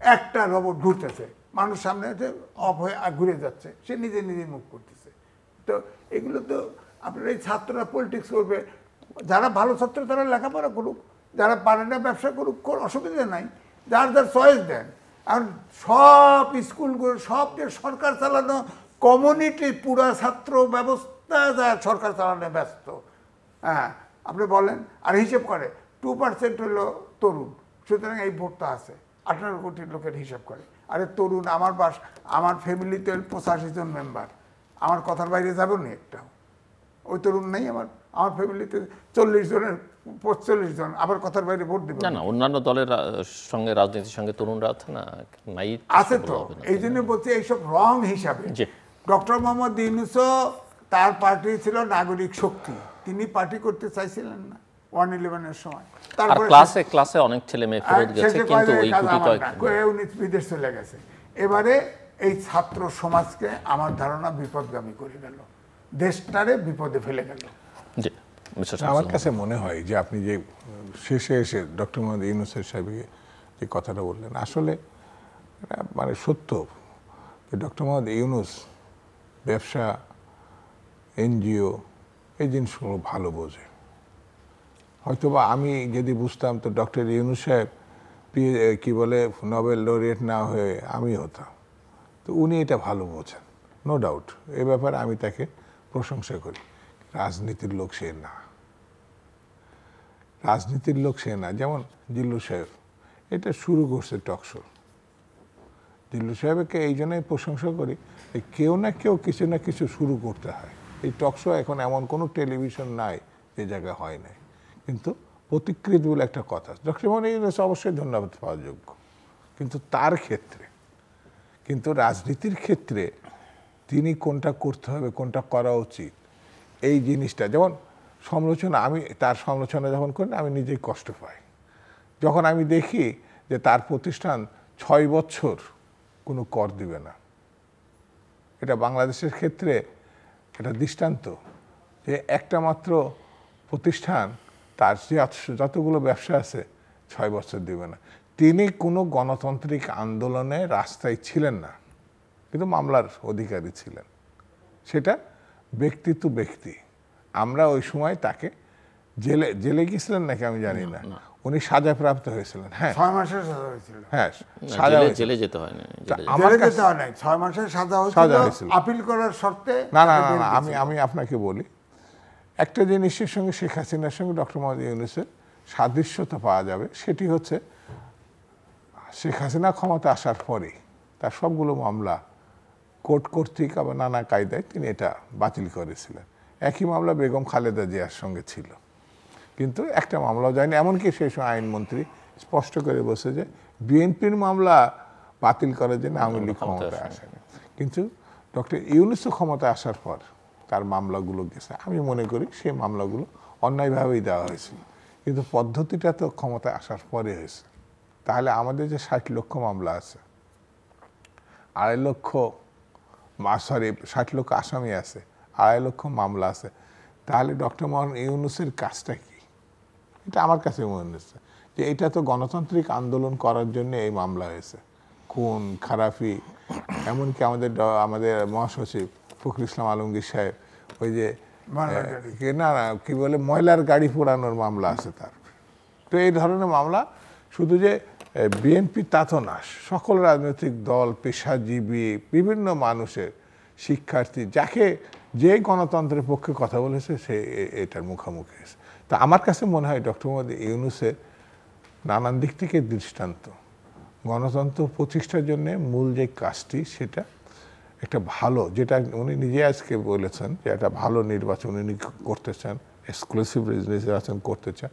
একটা রোবট ঘুরতেছে, মানুষ সামনে আছে অফ হয়ে ঘুরে যাচ্ছে, সে নিজে নিজে মুভ করতেছে। তো এগুলো তো আপনার এই ছাত্ররা পলিটিক্স করবে, যারা ভালো ছাত্র তারা লেখাপড়া করুক, যারা পারে না ব্যবসা করুক, কোনো অসুবিধা নাই, যার যার চয়েস দেন। আর সব স্কুলগুলো সব যে সরকার চালানো, কমিউনিটি পুরা ছাত্র ব্যবস্থা যা সরকার চালানো ব্যস্ত। হ্যাঁ, আপনি বলেন, আর হিসেব করে 2% হলো তরুণ, সুতরাং এই ভোটটা আছে 18 কোটি লোকের হিসাব করে। আরে তরুণ, আমার ফ্যামিলিতে 85 জন মেম্বার, আমার কথার বাইরে যাবেও নি একটাও। ওই তরুণ নেই আমার ফ্যামিলিতে 40 জনের 45 জন আবার কথার বাইরে ভোট দেবে না। অন্যান্য দলের সঙ্গে, রাজনীতির সঙ্গে তরুণরা আছে না, নাই আছে তো। এই জন্য বলছি এইসব রং হিসাবে। ডক্টর মোহাম্মদ ইউনূসও তার পার্টি ছিল নাগরিক শক্তি, তিনি পার্টি করতে চাইছিলেন না 111-এর সময়। তারপরে ক্লাসে অনেক ছেলে মেয়ে ফেরত গেছে, কিন্তু ওই উনি বিদেশ চলে গেছে। এবারে এই ছাত্র সমাজকে আমার ধারণা বিপদগামী করে গেল, দেশটারে বিপদে ফেলে গেল। আমার কাছে মনে হয় যে আপনি যে শেষে এসে ডক্টর মোহাম্মদ ইউনূসের সাহেবকে যে কথাটা বললেন, আসলে মানে সত্য যে ডক্টর মোহাম্মদ ইউনূস ব্যবসা, এনজিও এই জিনিসগুলো ভালো বোঝে। হয়তোবা আমি যদি বুঝতাম তো ডক্টর ইউনূস সাহেব কি বলে নোবেল লরিয়েট না হয়ে আমি হতাম। তো উনি এটা ভালো বোঝেন, নো ডাউট। এ ব্যাপারে আমি তাকে প্রশংসা করি। রাজনীতির লোক সে না, রাজনীতির লোক সে না। যেমন জিল্লু সাহেব এটা শুরু করছে টকশো। জিল্লু সাহেবকে এই জন্যই প্রশংসা করি, কেউ না কেউ কিছু না কিছু শুরু করতে হয়। এই টকশো এখন এমন কোনো টেলিভিশন নাই যে জায়গায় হয় নাই, কিন্তু প্রতিকৃত বলে একটা কথা। ডক্টর মোহাম্মদ ইউনূস অবশ্যই ধন্যবাদ পাওয়ার যোগ্য, কিন্তু তার ক্ষেত্রে, কিন্তু রাজনীতির ক্ষেত্রে তিনি কোনটা করতে হবে, কোনটা করা উচিত, এই জিনিসটা। যেমন সমালোচনা, আমি তার সমালোচনা যখন করি আমি নিজেই কষ্ট পাই যখন আমি দেখি যে তার প্রতিষ্ঠান 6 বছর কোনো কর দিবে না। এটা বাংলাদেশের ক্ষেত্রে এটা দৃষ্টান্ত যে একটা মাত্র প্রতিষ্ঠান তার যে যতগুলো ব্যবসা আছে 6 বছর দিবে না। তিনি কোনো গণতান্ত্রিক আন্দোলনে রাস্তায় ছিলেন না, কিন্তু মামলার অধিকারী ছিলেন। সেটা ব্যক্তি টু ব্যক্তি। আমরা ওই সময় তাকে জেলে গিয়েছিলেন নাকি আমি জানি না, উনি সাজাপ্রাপ্ত হয়েছিলেন। হ্যাঁ, 6 মাসের সাজা হয়েছিল। হ্যাঁ, জেলে যেতে হয় না, আমার যেতে হয় নাই, 6 মাসের সাজা হয়েছিল আপিল করার শর্তে। না, আমি আপনাকে বলি, একটা জিনিসের সঙ্গে শেখ হাসিনার সঙ্গে ডক্টর মোহাম্মদ ইউনূসের সাদৃশ্যতা পাওয়া যাবে, সেটি হচ্ছে শেখ হাসিনা ক্ষমতা আসার পরে তার সবগুলো মামলা কোর্ট কর্তৃক আবার নানা কায়দায় তিনি এটা বাতিল করেছিলেন। একই মামলা বেগম খালেদা জিয়ার সঙ্গে ছিল, কিন্তু একটা মামলাও যায়নি। এমনকি সেই সময় আইনমন্ত্রী স্পষ্ট করে বলছে যে বিএনপির মামলা বাতিল করার জন্য আওয়ামী লীগ ক্ষমতায় আসেনি। কিন্তু ডক্টর ইউনূসও ক্ষমতায় আসার পর তার মামলাগুলো গেছে। আমি মনে করি সেই মামলাগুলো অন্যায়ভাবেই দেওয়া হয়েছিল, কিন্তু পদ্ধতিটা তো ক্ষমতায় আসার পরে হয়েছে। তাহলে আমাদের যে 60 লক্ষ মামলা আছে, 2.5 লক্ষ 60 লক্ষ আসামি আছে, 2.5 লক্ষ মামলা আছে, তাহলে ডক্টর মোহাম্মদ ইউনূসের কাজটা কি? এটা আমার কাছে মনে হচ্ছে যে এটা তো গণতান্ত্রিক আন্দোলন করার জন্য এই মামলা হয়েছে। খুন খারাপি, এমনকি আমাদের মহাসচিব ফখরুল ইসলাম আলমগীর সাহেব ওই যে না কি বলে ময়লার গাড়ি পোড়ানোর মামলা আছে তার। তো এই ধরনের মামলা শুধু যে বিএনপি তা তো না, সকল রাজনৈতিক দল, পেশাজীবী, বিভিন্ন মানুষের, শিক্ষার্থী, যাকে যে গণতন্ত্রের পক্ষে কথা বলেছে সে এটার মুখোমুখি হয়েছে। তা আমার কাছে মনে হয় ডক্টর মোহাম্মদ ইউনূসের নানান দিক থেকে দৃষ্টান্ত। গণতন্ত্র প্রতিষ্ঠার জন্য মূল যে কাজটি, সেটা একটা ভালো, যেটা উনি নিজে আজকে বলেছেন যে একটা ভালো নির্বাচন উনি করতে চান, এক্সক্লুসিভ নির্বাচন করতে চান,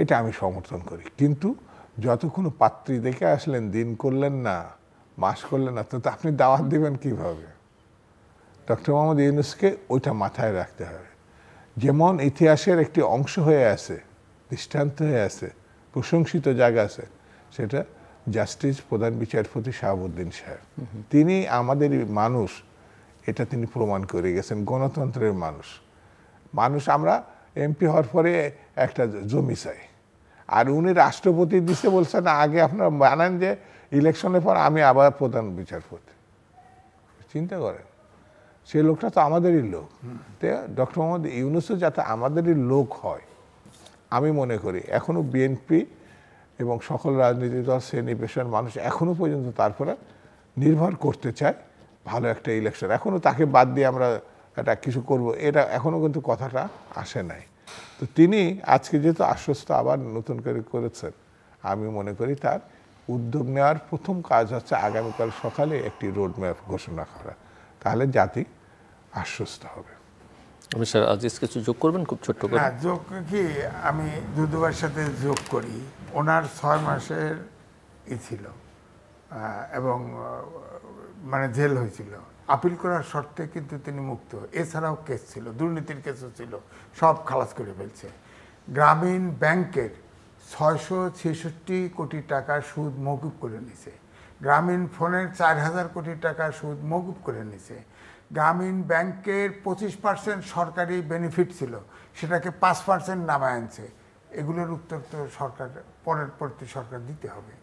এটা আমি সমর্থন করি। কিন্তু যতক্ষণ পাত্রী দেখে আসলেন, দিন করলেন না, মাস করলেন না, তো আপনি দাওয়াত দিবেন কিভাবে? ডক্টর মোহাম্মদ ইউনূসকে ওইটা মাথায় রাখতে হবে যেমন ইতিহাসের একটি অংশ হয়ে আছে, দৃষ্টান্ত হয়ে আছে, প্রশংসিত জায়গা আছে, সেটা জাস্টিস প্রধান বিচারপতি শাহাবুদ্দিন সাহেব। তিনি আমাদেরই মানুষ, এটা তিনি প্রমাণ করে গেছেন, গণতন্ত্রের মানুষ। আমরা এমপি হওয়ার পরে একটা জমি চাই, আর উনি রাষ্ট্রপতি দিতে বলছেন আগে আপনারা মানেন যে ইলেকশনের পর আমি আবার প্রধান বিচারপতি। চিন্তা করেন, সে লোকটা তো আমাদেরই লোক। ডক্টর মোহাম্মদ ইউনূসও যাতে আমাদেরই লোক হয়, আমি মনে করি এখনো বিএনপি এবং সকল রাজনৈতিক দল, শ্রেণী পেশার মানুষ এখনো পর্যন্ত তারপরে নির্ভর করতে চায় ভালো একটা ইলেকশন। এখনো তাকে বাদ দিয়ে আমরা এটা কিছু করব, এটা এখনো কিন্তু কথাটা আসে নাই। তো তিনি আজকে যেহেতু আশ্বস্ত আবার নতুন করে করেছেন, আমি মনে করি তার উদ্যোগ নেওয়ার প্রথম কাজ হচ্ছে আগামীকাল সকালে একটি রোড ম্যাপ ঘোষণা করা, তাহলে জাতি আশ্বস্ত হবে। স্যার আজিজ কিছু যোগ করবেন খুব ছোট্ট করে? হ্যাঁ, যোগ কি আমি দুদুবার সাথে যোগ করি। ওনার 6 মাসের ছিল এবং মানে জেল হয়েছিল, আপিল করার শর্তে কিন্তু তিনি মুক্ত। এছাড়াও কেস ছিল, দুর্নীতির কেসও ছিল, সব খালাস করে ফেলছে। গ্রামীণ ব্যাংকের 666 কোটি টাকা সুদ মওকুফ করে নিছে। গ্রামীণ ফোনের 4000 কোটি টাকা সুদ মওকুফ করে নিছে। গ্রামীণ ব্যাংকের 25% সরকারি বেনিফিট ছিল, সেটাকে 5% নামায় আনছে। এগুলোর উত্তর তো সরকার পরবর্তী সরকার দিতে হবে,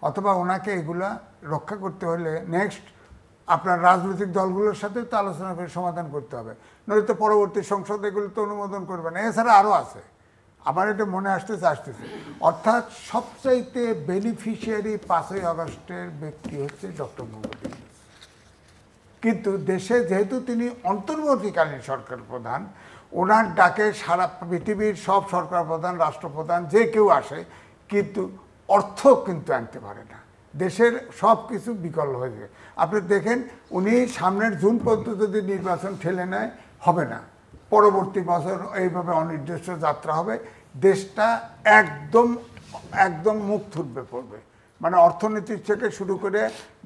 অথবা ওনাকে এগুলা রক্ষা করতে হলে নেক্সট আপনার রাজনৈতিক দলগুলোর সাথে তো আলোচনা করে সমাধান করতে হবে, নইলে তো পরবর্তী সংসদ এগুলো তো অনুমোদন করবে না। এছাড়া আরও আছে, আমার এটা মনে আসতেছে। অর্থাৎ সবচাইতে বেনিফিশিয়ারি 5ই আগস্টের ব্যক্তি হচ্ছে ডক্টর মোহাম্মদ ইউনূস। কিন্তু দেশে যেহেতু তিনি অন্তর্বর্তীকালীন সরকার প্রধান, ওনার ডাকে সারা পৃথিবীর সব সরকার প্রধান, রাষ্ট্রপ্রধান যে কেউ আসে, কিন্তু অর্থ কিন্তু আনতে পারে না। দেশের সব কিছু বিকল হয়ে যায়। আপনি দেখেন, উনি সামনের জুন পর্যন্ত যদি নির্বাচন ঠেলে নেয়, হবে না। পরবর্তী বছর এইভাবে অনির্দিষ্ট যাত্রা হবে, দেশটা একদম মুখ থুবড়ে পড়বে। মানে অর্থনীতির থেকে শুরু করে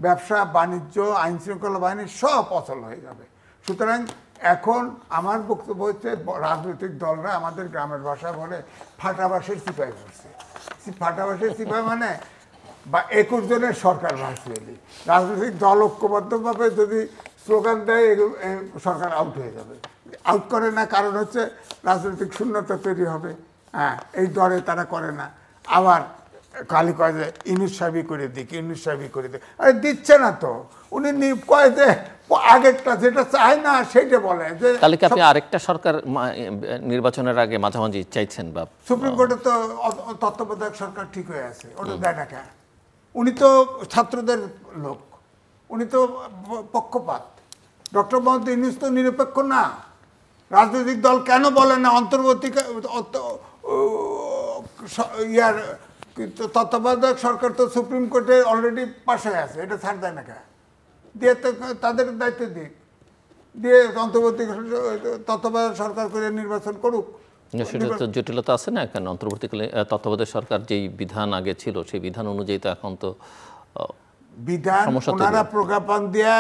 ব্যবসা বাণিজ্য, আইন শৃঙ্খলা বাহিনী সব অচল হয়ে যাবে। সুতরাং এখন আমার বক্তব্য হচ্ছে, রাজনৈতিক দলরা আমাদের গ্রামের ভাষা বলে ফাটাবাসের সিপাহী করছে। ফাটাবাসের সিপাহী মানে বা 21 জনের সরকার ভার্চুয়ালি। রাজনৈতিক দল ঐক্যবদ্ধভাবে যদি স্লোগান দেয়, সরকার আউট হয়ে যাবে। আউট করে না, কারণ হচ্ছে রাজনৈতিক শূন্যতা তৈরি হবে। হ্যাঁ, এই দরে তারা করে না। আবার খালি কয় যে ইউনূস সাহেবই করে দিক, ইউনূস সাহেবই করে দিক। আরে দিচ্ছে না তো, উনি কয় যে আগেরটা যেটা চায় না সেইটা বলে যে। তাহলে কি আপনি আরেকটা সরকার নির্বাচনের আগে মাঝামাঝি চাইছেন? বা সুপ্রিম কোর্টে তো তত্ত্বাবধায়ক সরকার ঠিক হয়ে আছে, ওটা দেয় না কেন? উনি তো ছাত্রদের লোক, উনি তো পক্ষপাত। ডক্টর মোহাম্মদ ইউনূস তো নিরপেক্ষ না। রাজনৈতিক দল কেন বলে না অন্তর্বর্তী ইয়ার তত্ত্বাবধায়ক সরকার তো সুপ্রিম কোর্টে অলরেডি পাশ হয়ে আছে, এটা ছাড় দেয় না কেন? দিয়ে তো তাদের দায়িত্ব দিয়ে অন্তর্বর্তী তত্ত্বাবধায়ক সরকার করে নির্বাচন করুক। সেটা তো জটিলতা আছে না, কারণ অন্তর্বর্তীকালে তত্ত্বাবধায়ক সরকার যেই বিধান আগে ছিল, সেই বিধান অনুযায়ী তো এখন তো বিধান ওনারা প্রজ্ঞাপন দিয়া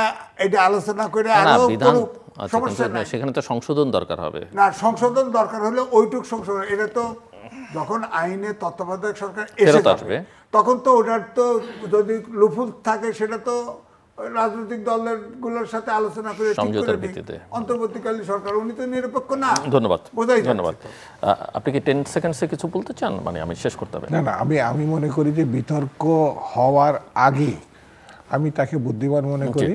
এটা আলোচনা করে আরো করুক, সমস্যা নাই। সেখানে তো সংশোধন দরকার হবে না, সংশোধন দরকার হলে ওইটুক সংশোধন। এটা তো যখন আইনে তত্ত্বাবধায়ক সরকার এসে যাবে, তখন তো ওটার তো যদি লুফুল থাকে, সেটা তো রাজনৈতিক দলগুলোর সাথে আলোচনা করে সমঝোতার ভিত্তিতে অন্তর্বর্তীকালীন সরকার। উনি তো নিরপেক্ষ না। ধন্যবাদ, ধন্যবাদ। আপনি কি 10 সেকেন্ডসে কিছু বলতে চান? মানে আমি শেষ করতে হবে। না, আমি মনে করি যে বিতর্ক হওয়ার আগে আমি তাকে বুদ্ধিমান মনে করি।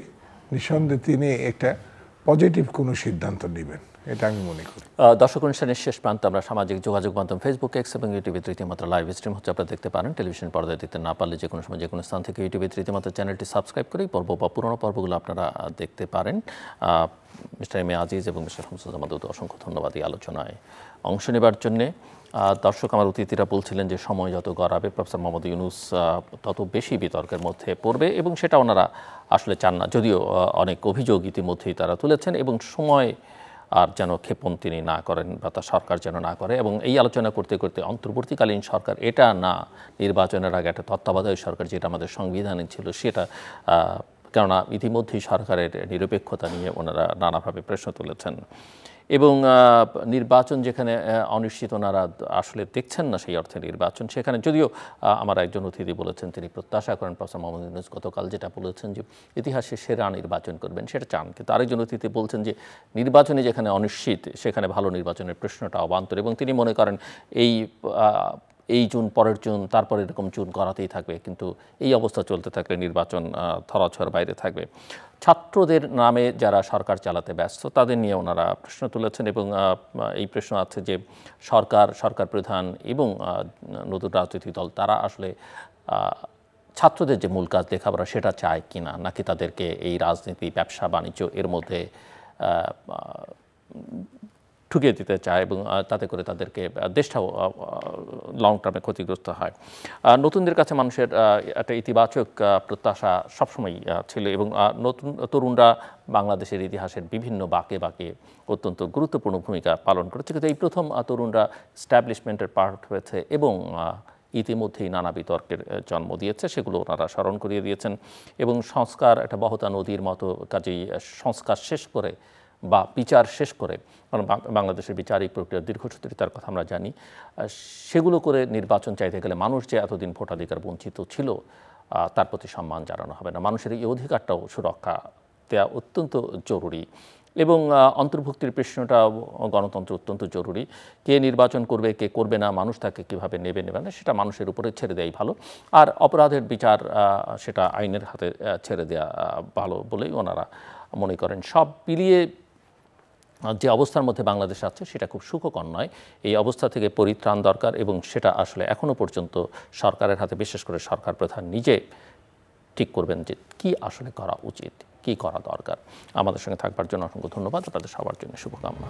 নিঃসন্দেহে তিনি একটা পজিটিভ কোনো সিদ্ধান্ত নেবেন, এটা আমি মনে করি। দর্শক অনুষ্ঠানের শেষ প্রান্তে আমরা সামাজিক যোগাযোগ মাধ্যম ফেসবুক, এক্স এবং ইউটিউবে তৃতীয় মাত্রা লাইভ স্ট্রিম হচ্ছে, আপনারা দেখতে পারেন। টেলিভিশন পর্দায় দেখতে না পারলে যে কোনো সময় যে কোনো স্থান থেকে ইউটিউবে তৃতীয় মাত্রা চ্যানেলটি সাবস্ক্রাইব করেই পর্ব বা পুরোনো পর্বগুলো আপনারা দেখতে পারেন। মিস্টার এম এ আজিজ এবং মিস্টার শামসুজ্জামানকে অসংখ্য ধন্যবাদ এই আলোচনায় অংশ নেবার জন্যে। দর্শক, আমার অতিথিরা বলছিলেন যে সময় যত গড়াবে প্রফেসর মোহাম্মদ ইউনূস তত বেশি বিতর্কের মধ্যে পড়বে, এবং সেটা ওনারা আসলে চান না, যদিও অনেক অভিযোগ ইতিমধ্যেই তারা তুলেছেন, এবং সময় আর যেন ক্ষেপণ তিনি না করেন বা তার সরকার যেন না করে। এবং এই আলোচনা করতে করতে অন্তর্বর্তীকালীন সরকার এটা না, নির্বাচনের আগে একটা তত্ত্বাবধায়ক সরকার যেটা আমাদের সংবিধানে ছিল সেটা, কেননা ইতিমধ্যেই সরকারের নিরপেক্ষতা নিয়ে ওনারা নানাভাবে প্রশ্ন তুলেছেন। এবং নির্বাচন যেখানে অনিশ্চিত ওনারা আসলে দেখছেন না সেই অর্থে নির্বাচন, সেখানে যদিও আমার একজন অতিথি বলেছেন তিনি প্রত্যাশা করেন প্রফেসর মোহাম্মদ ইউনূস গতকাল যেটা বলেছেন যে ইতিহাসে সেরা নির্বাচন করবেন সেটা চান, কিন্তু আরেকজন অতিথি বলছেন যে নির্বাচনে যেখানে অনিশ্চিত সেখানে ভালো নির্বাচনের প্রশ্নটা অবান্তর, এবং তিনি মনে করেন এই জুন, পরের জুন, তারপর এরকম জুন করাতেই থাকবে, কিন্তু এই অবস্থা চলতে থাকলে নির্বাচন ধরাছোঁয়ার বাইরে থাকবে। ছাত্রদের নামে যারা সরকার চালাতে ব্যস্ত তাদের নিয়ে ওনারা প্রশ্ন তুলেছেন, এবং এই প্রশ্ন আছে যে সরকার প্রধান এবং নতুন রাজনৈতিক দল তারা আসলে ছাত্রদের যে মূল কাজ লেখাপড়া সেটা চায় কিনা, নাকি তাদেরকে এই রাজনীতি, ব্যবসা বাণিজ্য এর মধ্যে ঠুকিয়ে দিতে চায় এবং তাতে করে তাদেরকে দেশটাও লং টার্মে ক্ষতিগ্রস্ত হয়। নতুনদের কাছে মানুষের একটা ইতিবাচক প্রত্যাশা সবসময় ছিল, এবং নতুন তরুণরা বাংলাদেশের ইতিহাসের বিভিন্ন বাঁকে বাঁকে অত্যন্ত গুরুত্বপূর্ণ ভূমিকা পালন করেছে, কিন্তু এই প্রথম তরুণরা এস্টাবলিশমেন্টের পার্ট হয়েছে এবং ইতিমধ্যেই নানা বিতর্কের জন্ম দিয়েছে, সেগুলো ওনারা স্মরণ করিয়ে দিয়েছেন। এবং সংস্কার একটা বহতা নদীর মতো, কাজেই সংস্কার শেষ করে বা বিচার শেষ করে, কারণ বাংলাদেশের বিচারিক প্রক্রিয়ার দীর্ঘসূত্রিতার কথা আমরা জানি, সেগুলো করে নির্বাচন চাইতে গেলে মানুষ যে এতদিন ভোটাধিকার বঞ্চিত ছিল তার প্রতি সম্মান জানানো হবে না, মানুষের এই অধিকারটাও সুরক্ষা দেওয়া অত্যন্ত জরুরি। এবং অন্তর্ভুক্তির প্রশ্নটা গণতন্ত্র অত্যন্ত জরুরি, কে নির্বাচন করবে কে করবে না, মানুষ তাকে কীভাবে নেবে না সেটা মানুষের উপরে ছেড়ে দেওয়াই ভালো, আর অপরাধের বিচার সেটা আইনের হাতে ছেড়ে দেওয়া ভালো বলেই ওনারা মনে করেন। সব মিলিয়ে যে অবস্থার মধ্যে বাংলাদেশ আছে সেটা খুব সুখকর নয়, এই অবস্থা থেকে পরিত্রাণ দরকার, এবং সেটা আসলে এখনও পর্যন্ত সরকারের হাতে, বিশেষ করে সরকার প্রধান নিজে ঠিক করবেন যে কি আসলে করা উচিত, কি করা দরকার। আমাদের সঙ্গে থাকবার জন্য অসংখ্য ধন্যবাদ, আপনাদের সবার জন্য শুভকামনা।